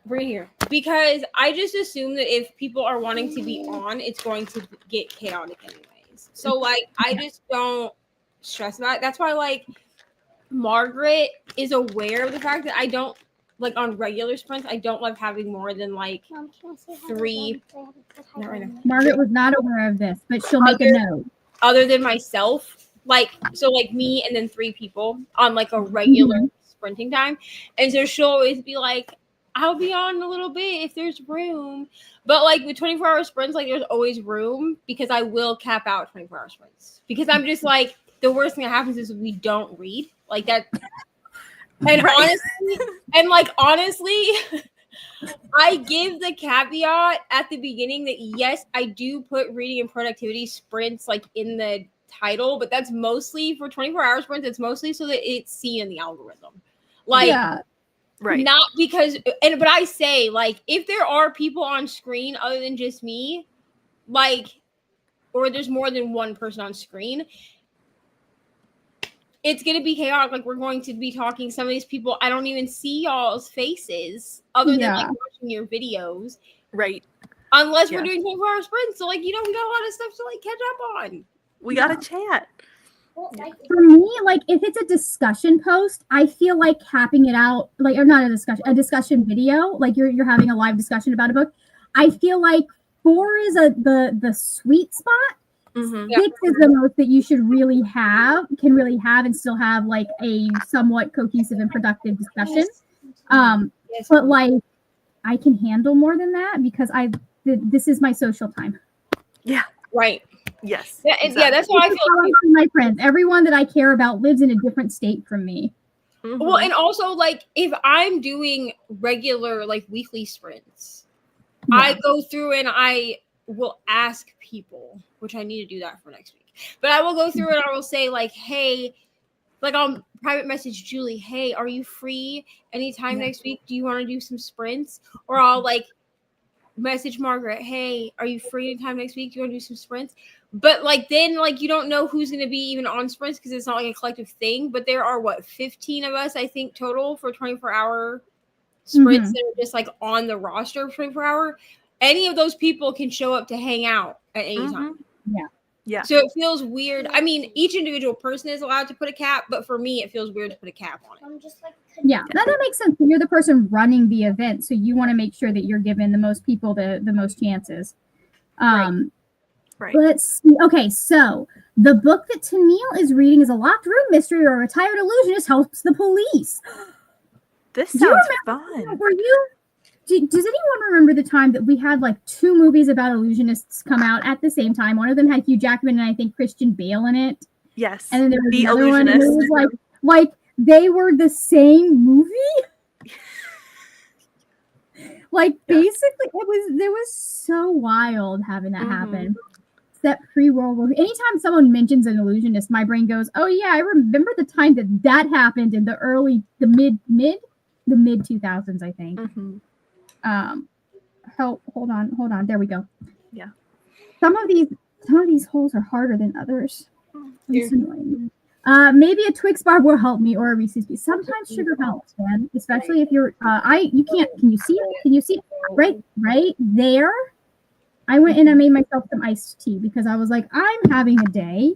We're here because I just assume that if people are wanting to be on, it's going to get chaotic anyways. So like, I just don't stress about it. That's why like Margaret is aware of the fact that I don't like on regular sprints. I don't love having more than like 3. Not right now. Margaret was not aware of this, but she'll make a note. Other than myself, like so, like me and then 3 people on like a regular sprinting time, and so she'll always be like, I'll be on a little bit if there's room. But like with 24-hour sprints, like there's always room because I will cap out 24-hour sprints. Because I'm just like, the worst thing that happens is we don't read. Like that. And Right. honestly, I give the caveat at the beginning that yes, I do put reading and productivity sprints like in the title, but that's mostly for 24-hour sprints. It's mostly so that it's seen in the algorithm. Like, Yeah. Right. not because, but I say, like, if there are people on screen other than just me, like, or there's more than one person on screen, it's going to be chaotic. Like, we're going to be talking, some of these people, I don't even see y'all's faces other than, like, watching your videos. Right. Unless we're doing 24-hour sprints. So, like, we got a lot of stuff to, like, catch up on. We got to chat. For me, like if it's a discussion post, I feel like capping it out, like or not a discussion video, like you're having a live discussion about a book. I feel like 4 is the sweet spot. 6 is the most that you should can really have and still have like a somewhat cohesive and productive discussion. But like I can handle more than that because this is my social time. Yeah. Right. Yes. Yeah, exactly. Yeah, that's how I feel. My friends, everyone that I care about lives in a different state from me. Well, and also like if I'm doing regular like weekly sprints, I go through and I will ask people, which I need to do that for next week. But I will go through and I will say like, hey, like I'll private message Julie, hey, are you free anytime next week? Do you want to do some sprints? Or I'll like message Margaret, hey, are you free anytime next week? Do you want to do some sprints? But like then like you don't know who's going to be even on sprints because it's not like a collective thing. But there are 15 of us I think total for 24-hour sprints that are just like on the roster for 24-hour. Any of those people can show up to hang out at any time. Yeah. So it feels weird. I mean, each individual person is allowed to put a cap, but for me, it feels weird to put a cap on it. I'm just like, that makes sense. You're the person running the event, so you want to make sure that you're giving the most people the most chances. Right. Let's see. Okay, so the book that Tennille is reading is a locked room mystery or a retired illusionist helps the police. This Do you sounds remember- fun. Were you? Does anyone remember the time that we had like 2 movies about illusionists come out at the same time? One of them had Hugh Jackman and I think Christian Bale in it. Yes. And then there was The another one and it Illusionist. was like they were the same movie. Like basically it was so wild having that happen. That pre-World War. Anytime someone mentions an illusionist, my brain goes, "Oh yeah, I remember the time that happened in the mid 2000s, I think." Hold on. There we go. Yeah. Some of these holes are harder than others. Yeah. It's annoying. Maybe a Twix bar will help me or a Reese's Piece. Sometimes sugar helps, man. Especially if you're you can't. Can you see it? Can you see it? Right there? I went and I made myself some iced tea because I was like, I'm having a day.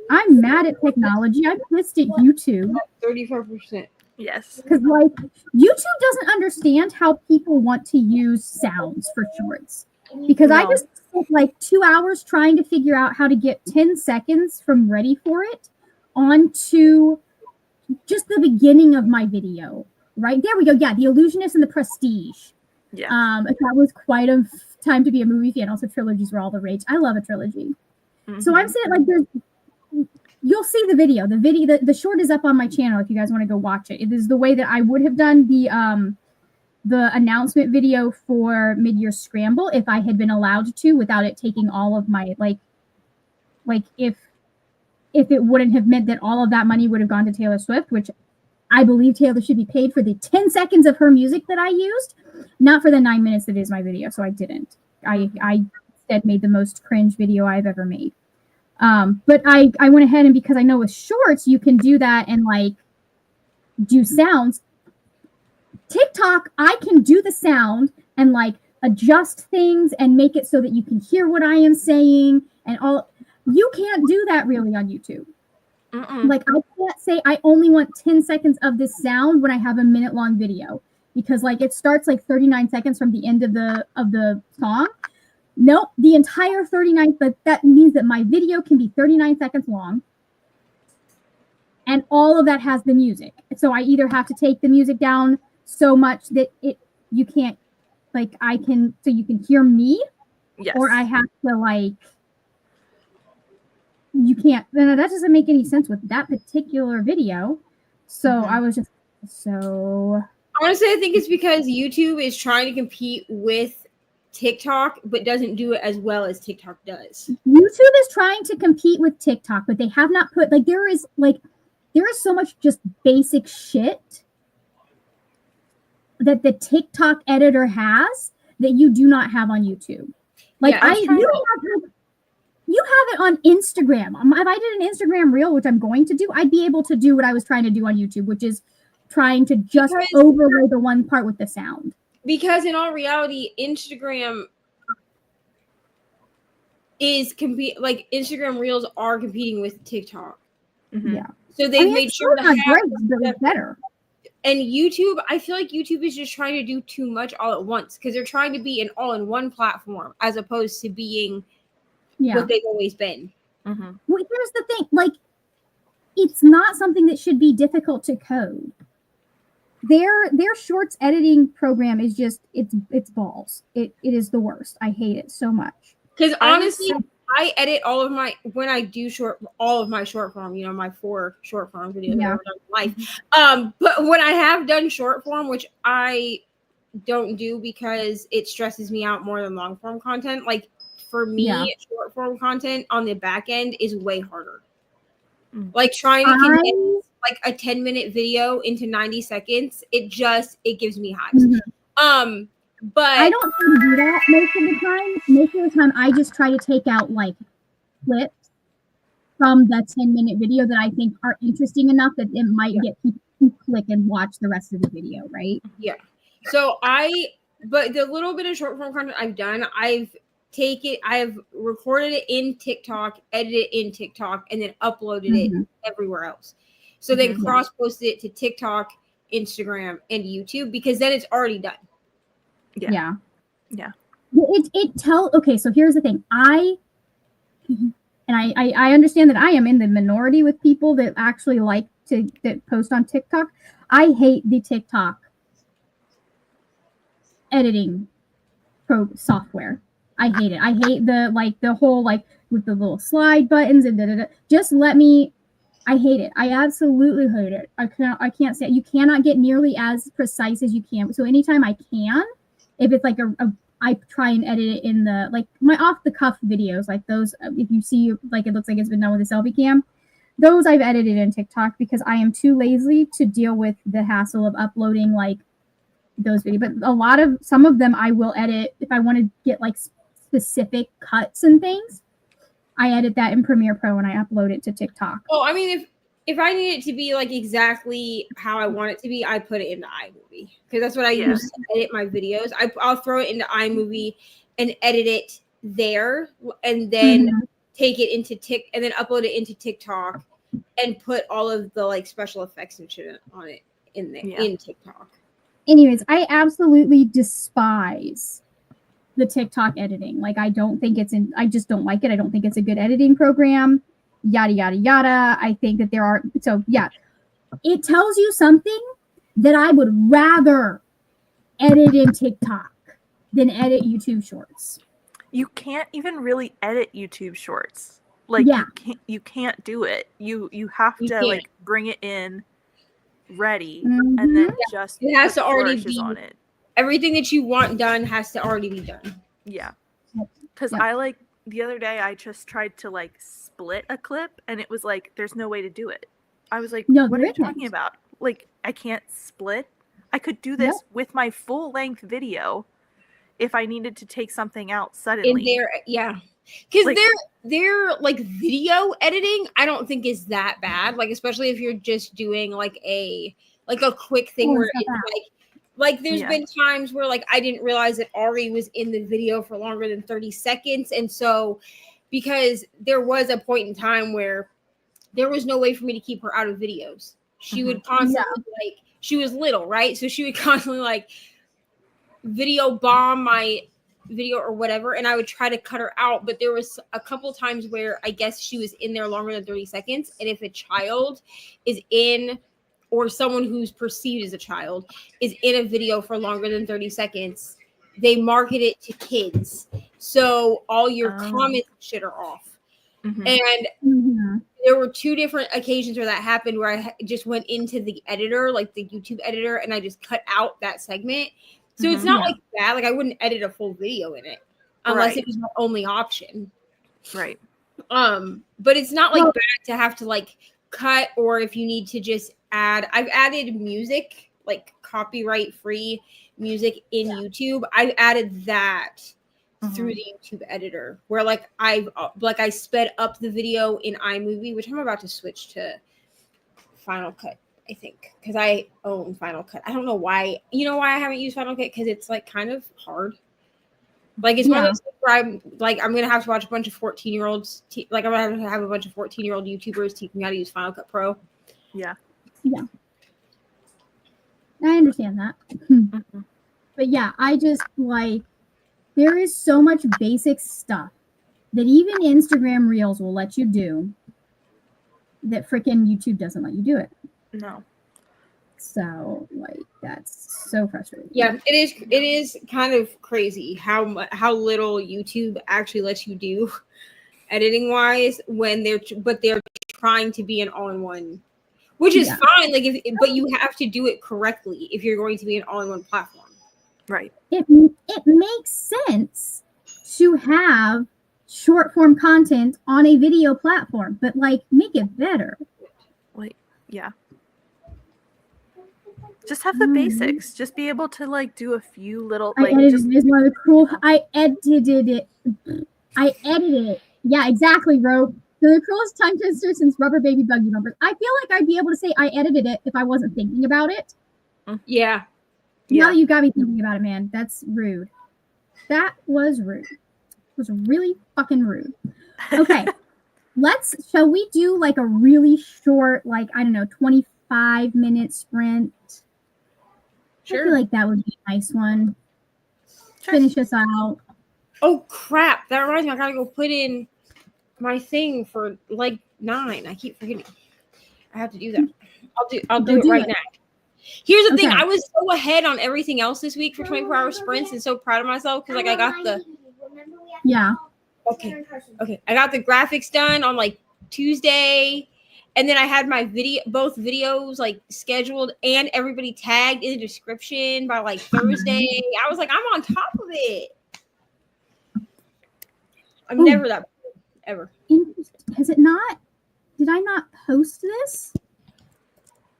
I'm mad at technology. I'm pissed at YouTube. 35%. Yes. Because like YouTube doesn't understand how people want to use sounds for shorts. Because I No. just spent like 2 hours trying to figure out how to get 10 seconds from ready for it onto just the beginning of my video. Right there we go. Yeah, The Illusionist and the Prestige. Yeah. That was quite a time to be a movie fan. Also, trilogies were all the rage. I love a trilogy. So I'm saying like you'll see the video. The short is up on my channel if you guys want to go watch it. It is the way that I would have done the announcement video for Mid-Year Scramble if I had been allowed to without it taking all of my like if it wouldn't have meant that all of that money would have gone to Taylor Swift, which I believe Taylor should be paid for the 10 seconds of her music that I used, not for the 9 minutes that is my video. So I didn't. I instead made the most cringe video I've ever made. But I went ahead and because I know with shorts you can do that and like do sounds. TikTok, I can do the sound and like adjust things and make it so that you can hear what I am saying and all. You can't do that really on YouTube. Like I can't say I only want 10 seconds of this sound when I have a minute-long video because like it starts like 39 seconds from the end of the song. Nope, the entire 39, but that means that my video can be 39 seconds long. And all of that has the music. So I either have to take the music down so much that you can't like I can so you can hear me, Yes. or I have to like you can't. Then that doesn't make any sense with that particular video. So I was just so. Honestly, I think it's because YouTube is trying to compete with TikTok, but doesn't do it as well as TikTok does. YouTube is trying to compete with TikTok, but they have not put like there is so much just basic shit that the TikTok editor has that you do not have on YouTube. Like Yeah, you have it on Instagram. If I did an Instagram reel, which I'm going to do, I'd be able to do what I was trying to do on YouTube, which is trying to just overlay the one part with the sound. Because in all reality, Instagram is Instagram Reels are competing with TikTok. Yeah. So they've made sure to have great, but it's better. And YouTube, I feel like YouTube is just trying to do too much all at once because they're trying to be an all-in-one platform as opposed to being what they've always been. Well, here's the thing, like, it's not something that should be difficult to code. Their shorts editing program is just it's balls. It is the worst. I hate it so much. Because honestly, I edit all of my short form, my 4 short form videos I've ever done in life. But when I have done short form, which I don't do because it stresses me out more than long form content, like for me, short form content on the back end is way harder. Like trying to condense like a 10-minute video into 90 seconds, it gives me hives. But I don't try to do that most of the time. Most of the time, I just try to take out like clips from the 10-minute video that I think are interesting enough that it might get people to click and watch the rest of the video, right? Yeah. So but the little bit of short form content I've done, I've recorded it in TikTok, edited it in TikTok, and then uploaded it everywhere else. So then cross posted it to TikTok, Instagram, and YouTube, because then it's already done. Yeah. Okay, so here's the thing. I understand that I am in the minority with people that actually like that post on TikTok. I hate the TikTok editing software. I hate it. I hate the whole with the little slide buttons and just let me. I hate it. I absolutely hate it. I can't say you cannot get nearly as precise as you can. So anytime I can, if it's like I try and edit it in the my off the cuff videos, like those. If you see it looks like it's been done with a selfie cam. Those I've edited in TikTok because I am too lazy to deal with the hassle of uploading those videos. But some of them I will edit if I want to get specific cuts and things. I edit that in Premiere Pro and I upload it to TikTok. Well, I mean, if I need it to be exactly how I want it to be, I put it into iMovie because that's what I use to edit my videos. I'll throw it into iMovie and edit it there, and then take it into and then upload it into TikTok and put all of the special effects and shit on it in there in TikTok. Anyways, I absolutely despise the TikTok editing. I don't think I just don't like it. I don't think it's a good editing program. Yada, yada, yada. I think that it tells you something that I would rather edit in TikTok than edit YouTube shorts. You can't even really edit YouTube shorts. You can't do it. You have to bring it in ready and then just it has to already be on it. Everything that you want done has to already be done. Yeah. Because the other day I just tried to split a clip and it was there's no way to do it. I was like, what are you talking about? I can't split. I could do this with my full length video if I needed to take something out suddenly. Because their video editing, I don't think is that bad. Especially if you're just doing a quick thing where it's there's been times where I didn't realize that Ari was in the video for longer than 30 seconds. And so because there was a point in time where there was no way for me to keep her out of videos. She would constantly she was little, right? So she would constantly video bomb my video or whatever, and I would try to cut her out, but there was a couple times where I guess she was in there longer than 30 seconds, and if a child is in, or someone who's perceived as a child is in a video for longer than 30 seconds, they market it to kids, so all your comments shit are off. And there were 2 different occasions where that happened, where I just went into the editor, the YouTube editor, and I just cut out that segment. So it's not bad. I wouldn't edit a full video in it unless it was my only option. Right. But it's not bad to have to cut, or if you need to just add. I've added music, copyright free music in YouTube. I've added that through the YouTube editor, where I sped up the video in iMovie, which I'm about to switch to Final Cut. I think because I own Final Cut. I don't know why. You know why I haven't used Final Cut? Because it's kind of hard. It's one of those things where I'm gonna have to watch a bunch of 14-year-olds. I'm gonna have a bunch of 14-year-old YouTubers teach me how to use Final Cut Pro. Yeah. I understand that. But I just there is so much basic stuff that even Instagram Reels will let you do that freaking YouTube doesn't let you do it. No. So that's so frustrating. Yeah, it is kind of crazy how little YouTube actually lets you do editing wise when they're trying to be an all-in-one, which is fine. But you have to do it correctly if you're going to be an all-in-one platform. Right. It makes sense to have short form content on a video platform, but make it better. Yeah. Just have the basics. Just be able to like do a few little. I Like, edited just it. It's one of the cool. I edited it. I edited it. Yeah, exactly, Rope. They're the coolest tongue twisters since Rubber Baby Buggy Bumpers. I feel like I'd be able to say I edited it if I wasn't thinking about it. Yeah. Now that you got me thinking about it, man, that's rude. That was rude. It was really fucking rude. Okay. Shall we do like a really short, like, I don't know, 25-minute sprint? Sure. I feel like that would be a nice one. Sure. Finish us out. Oh crap! That reminds me, I gotta go put in my thing for like 9. I keep forgetting. I have to do that. I'll do it right now. Here's the thing: I was so ahead on everything else this week for 24-hour sprints, and so proud of myself because like I got the okay. I got the graphics done on like Tuesday, and then I had my both videos like scheduled and everybody tagged in the description by like Thursday. I was like, I'm on top of it. I'm never that ever. Has it not? Did I not post this?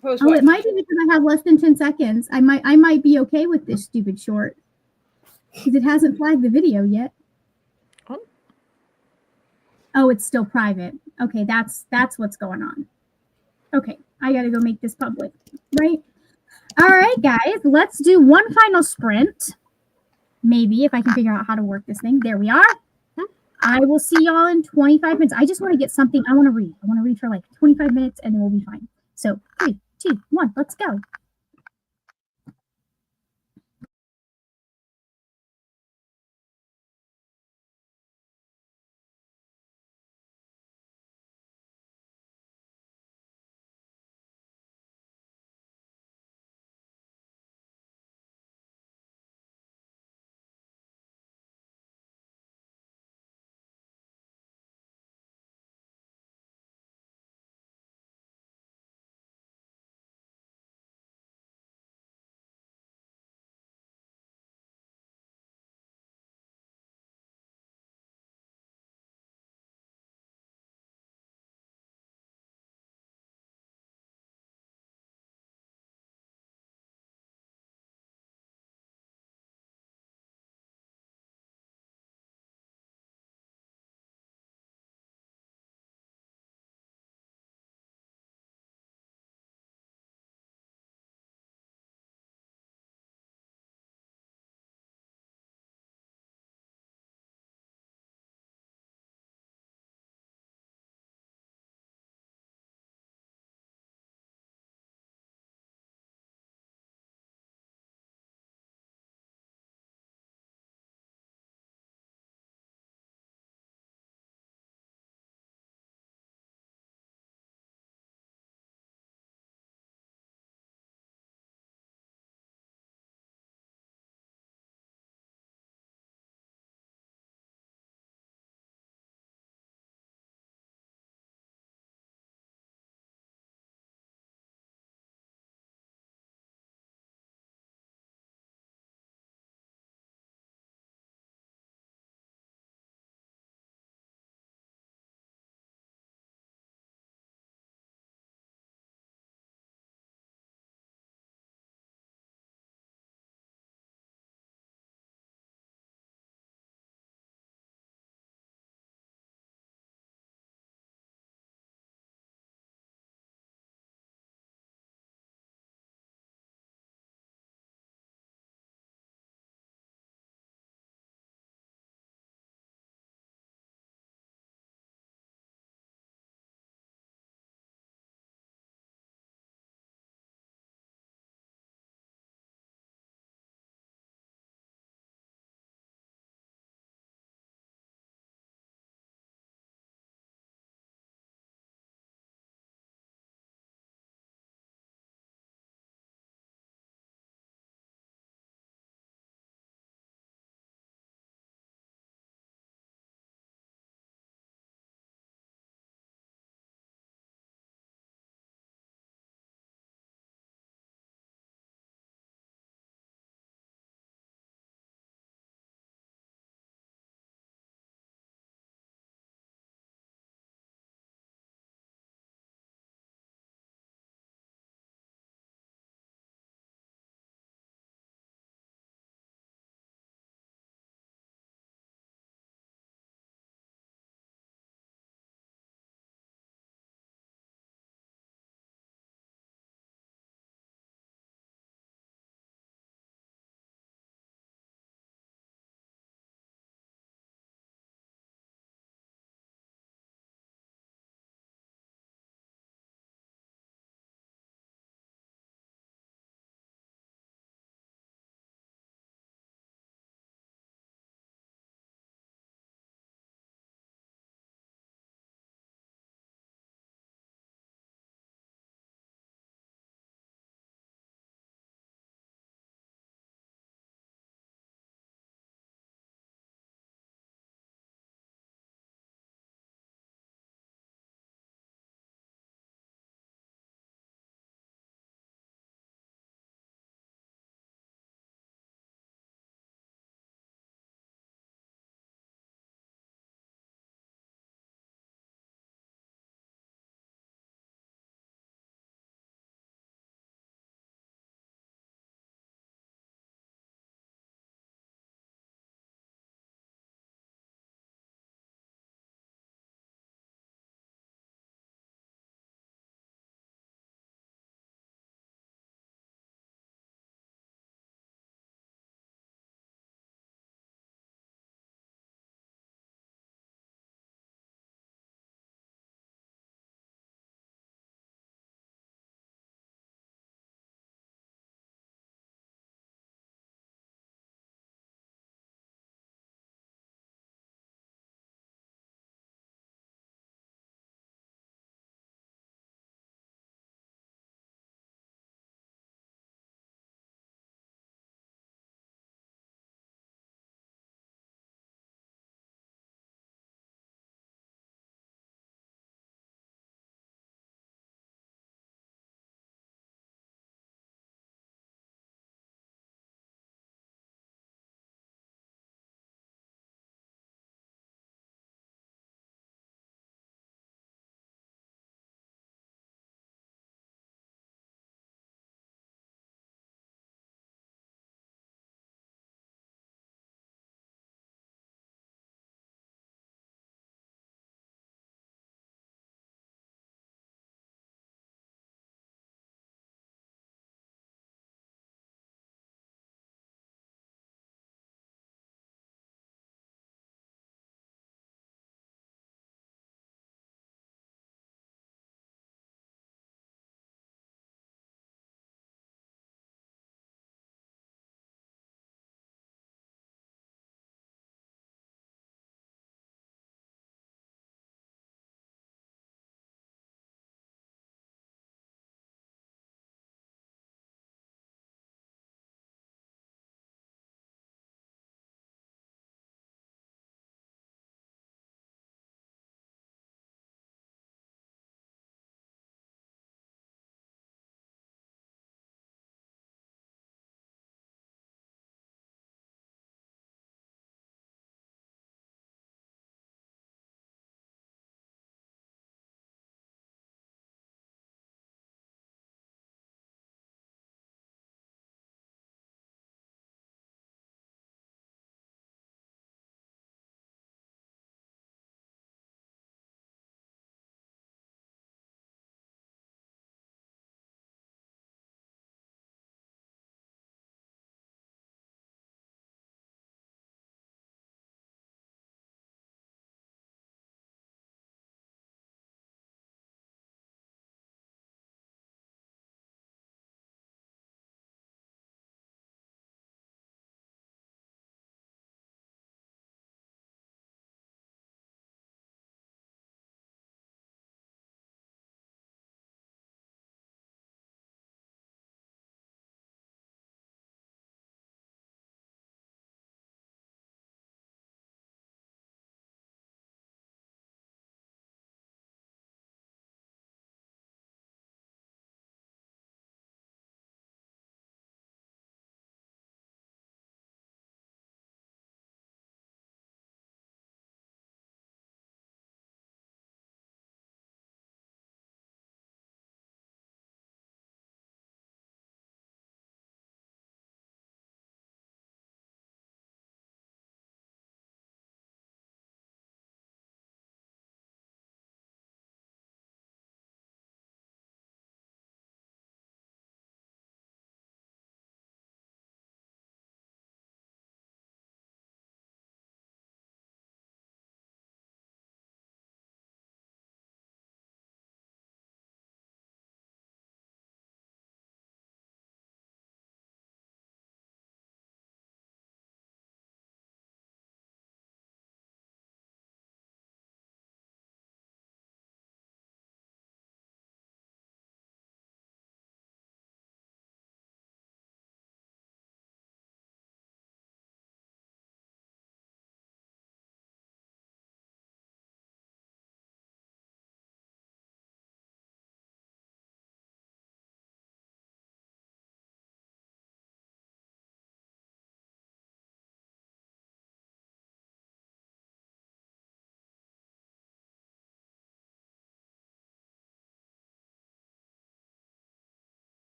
Post what? It might be because I have less than 10 seconds. I might be okay with this stupid short because it hasn't flagged the video yet. Oh, it's still private. Okay, that's what's going on. Okay, I gotta go make this public, right? All right, guys, let's do one final sprint. Maybe if I can figure out how to work this thing. There we are. I will see y'all in 25 minutes. I just want to get something. I want to read. I want to read for like 25 minutes and then we'll be fine. So 3, 2, 1, let's go.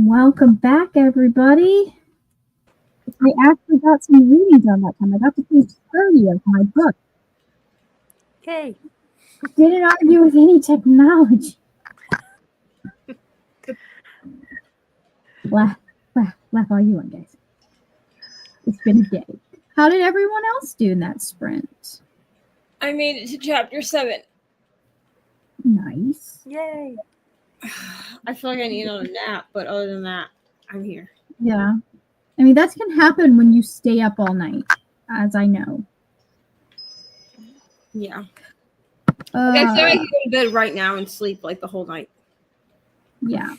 Welcome back, everybody. I actually got some reading done that time. I got to finish 30 of my book. Yay. Didn't argue with any technology. Laugh all you want, guys. It's been a day. How did everyone else do in that sprint? I made it to chapter 7. Nice. Yay. I feel like I need another nap, but other than that, I'm here. Yeah. I mean, that can happen when you stay up all night, as I know. Yeah. I feel like I can go to bed right now and sleep like the whole night. Yeah.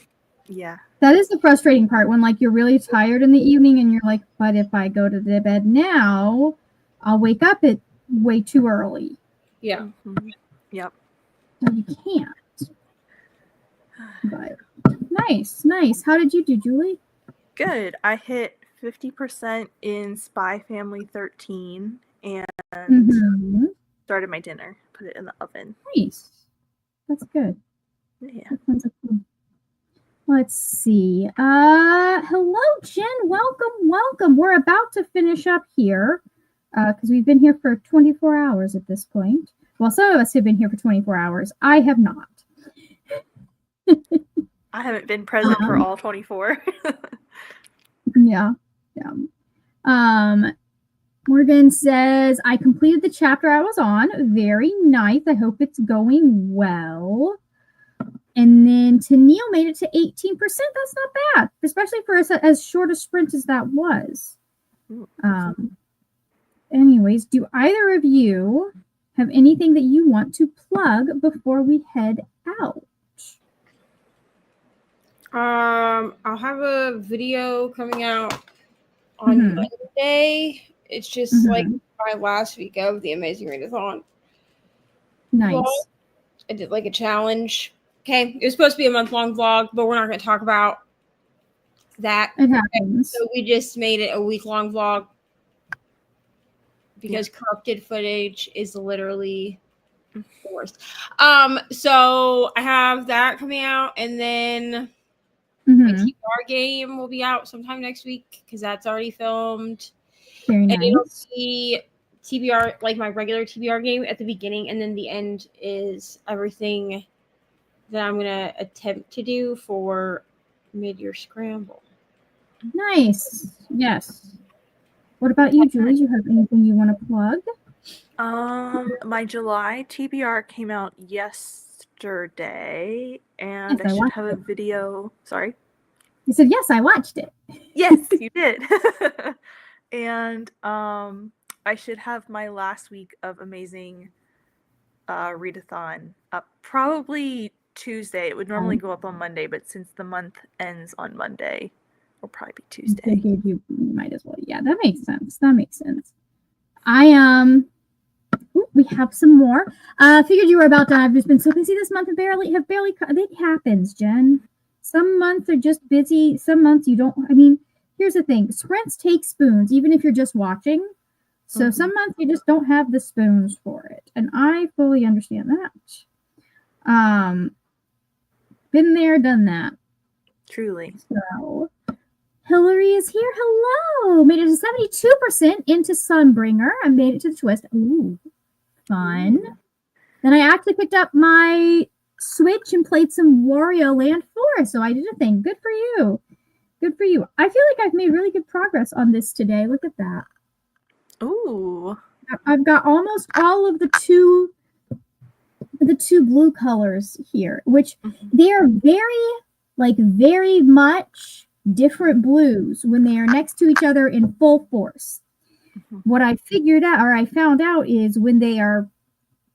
Yeah. That is the frustrating part when, like, you're really tired in the evening and you're like, but if I go to the bed now, I'll wake up at way too early. Yeah. Mm-hmm. Yep. So you can't. But nice. How did you do, Julie? Good. I hit 50% in Spy Family 13 and started my dinner. Put it in the oven. Nice. That's good. Yeah. That sounds cool. Let's see. Hello, Jen. Welcome. We're about to finish up here because we've been here for 24 hours at this point. Well, some of us have been here for 24 hours. I have not. I haven't been present for all 24. Yeah. Morgan says, I completed the chapter I was on. Very nice. I hope it's going well. And then Tennille made it to 18%. That's not bad, especially for as short a sprint as that was. Anyways, do either of you have anything that you want to plug before we head out? I'll have a video coming out on Monday. It's just like my last week of the Amazing Readathon. Nice. Vlog. I did like a challenge. Okay, it was supposed to be a month-long vlog, but we're not going to talk about that. It happens. So we just made it a week-long vlog because corrupted footage is literally the worst. So I have that coming out, and then my TBR game will be out sometime next week because that's already filmed. Very nice. And you'll see TBR, like my regular TBR game at the beginning, and then the end is everything that I'm going to attempt to do for Mid-Year Scramble. Nice. Yes. What about you, Julie? Do you have anything you want to plug? My July TBR came out yesterday, and I should have a video. Sorry? You said, yes, I watched it. Yes, you did. And I should have my last week of Amazing Readathon up probably Tuesday. It would normally go up on Monday, but since the month ends on Monday, it'll probably be Tuesday. You might as well. Yeah, that makes sense. We have some more. Figured you were about done. I've just been so busy this month and barely. It happens, Jen. Some months are just busy. Some months you don't. I mean, here's the thing. Sprints take spoons, even if you're just watching. So some months you just don't have the spoons for it. And I fully understand that. Been there, done that. Truly. So Hillary is here. Hello. Made it to 72% into Sunbringer. I made it to the twist. Ooh, fun. Then I actually picked up my Switch and played some Wario Land 4. So I did a thing. Good for you. I feel like I've made really good progress on this today. Look at that. Ooh. I've got almost all of the two blue colors here, which they are very much different blues when they are next to each other in full force. What I figured out, or I found out, is when they are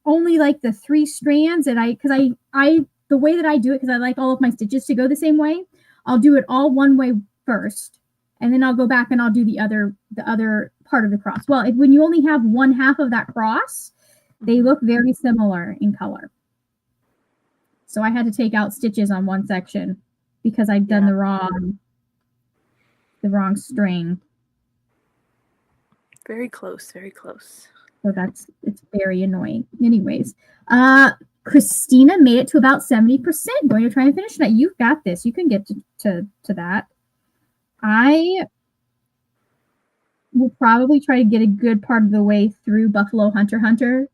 only like the 3 strands, and the way that I do it, because I like all of my stitches to go the same way, I'll do it all one way first, and then I'll go back and I'll do the other part of the cross. Well, when you only have one half of that cross, they look very similar in color. So I had to take out stitches on one section because I'd done the wrong string. Very close. So it's very annoying. Anyways, Christina made it to about 70%. Going to try and finish tonight. You've got this. You can get to that. I will probably try to get a good part of the way through Buffalo Hunter Hunter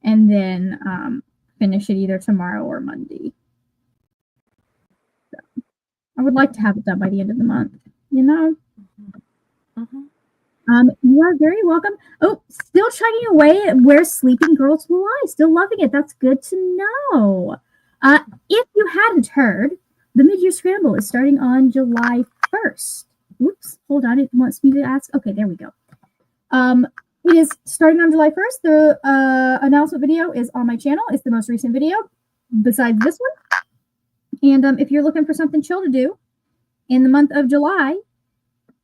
and then finish it either tomorrow or Monday. So, I would like to have it done by the end of the month, you know? You are very welcome. Oh, still chugging away at Where Sleeping Girls Will Lie. Still loving it. That's good to know. If you hadn't heard, the Mid-Year Scramble is starting on July 1st. Whoops, hold on. It wants me to ask. Okay, there we go. It is starting on July 1st. The announcement video is on my channel. It's the most recent video besides this one. And if you're looking for something chill to do in the month of July,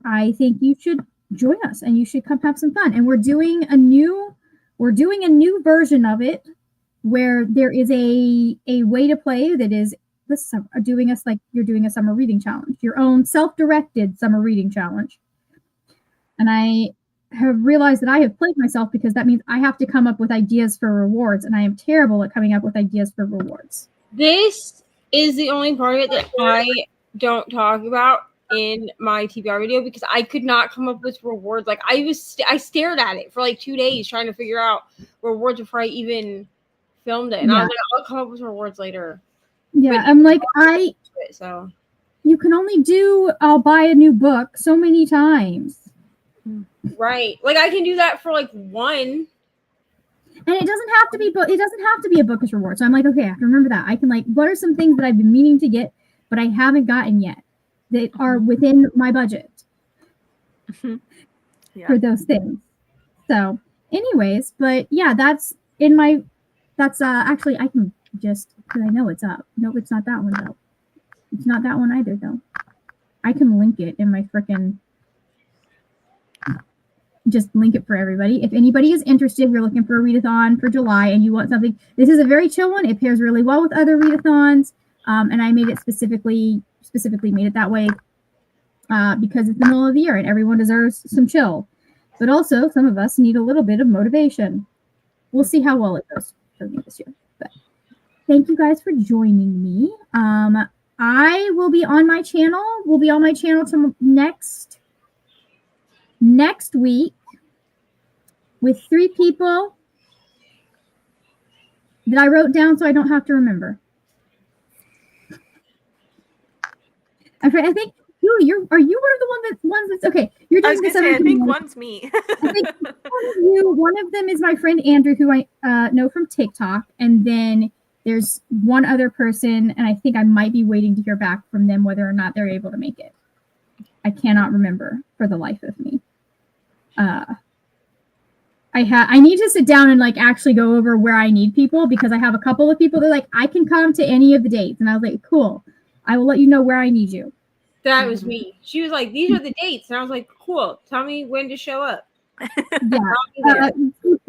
I think you should join us and you should come have some fun. And we're doing a new version of it where there is a way to play that is doing us like you're doing a summer reading challenge, your own self-directed summer reading challenge. And I have realized that I have played myself because that means I have to come up with ideas for rewards, and I am terrible at coming up with ideas for rewards. This is the only part of it that I don't talk about in my TBR video because I could not come up with rewards. Like I stared at it for like 2 days trying to figure out rewards before I even filmed it. And I was like, I'll come up with rewards later. Yeah, I'm like, so you can only do I'll buy a new book so many times. Right. Like I can do that for like one. And it doesn't have to be a bookish reward. So I'm like, okay, I have to remember that. I can like, what are some things that I've been meaning to get, but I haven't gotten yet that are within my budget for those things. So anyways, but yeah, actually I can just, because I know it's up. Nope, it's not that one though. It's not that one either though. I can link it in my frickin', just link it for everybody. If anybody is interested, you're looking for a readathon for July and you want something, this is a very chill one. It pairs really well with other readathons. And I made it specifically made it that way because it's the middle of the year and everyone deserves some chill. But also some of us need a little bit of motivation. We'll see how well it goes for me this year. But thank you guys for joining me. I will be on my channel. We'll be on my channel next week with 3 people that I wrote down so I don't have to remember. I think are you one of the ones that's okay? You're doing this. I think one's me. I think one of them is my friend Andrew, who I know from TikTok, and then there's one other person, and I think I might be waiting to hear back from them whether or not they're able to make it. I cannot remember for the life of me. I need to sit down and like actually go over where I need people because I have a couple of people that like I can come to any of the dates, and I was like, cool, I will let you know where I need you. That was me. She was like, these are the dates, and I was like, cool, tell me when to show up.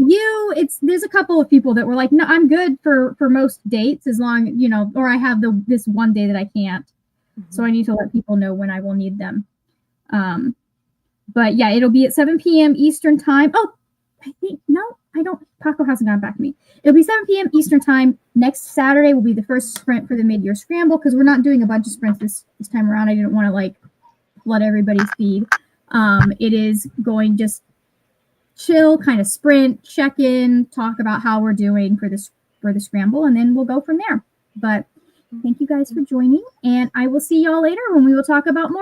Yeah. There's a couple of people that were like, no, I'm good for most dates as long, or I have this one day that I can't. So I need to let people know when I will need them. But yeah, it'll be at 7 p.m. Eastern time. Oh, Paco hasn't gone back to me. It'll be 7 p.m. Eastern time. Next Saturday will be the first sprint for the mid-year scramble because we're not doing a bunch of sprints this time around. I didn't want to like flood everybody's feed. It is going just chill, kind of sprint, check in, talk about how we're doing for the scramble, and then we'll go from there. But thank you guys for joining, and I will see y'all later when we will talk about more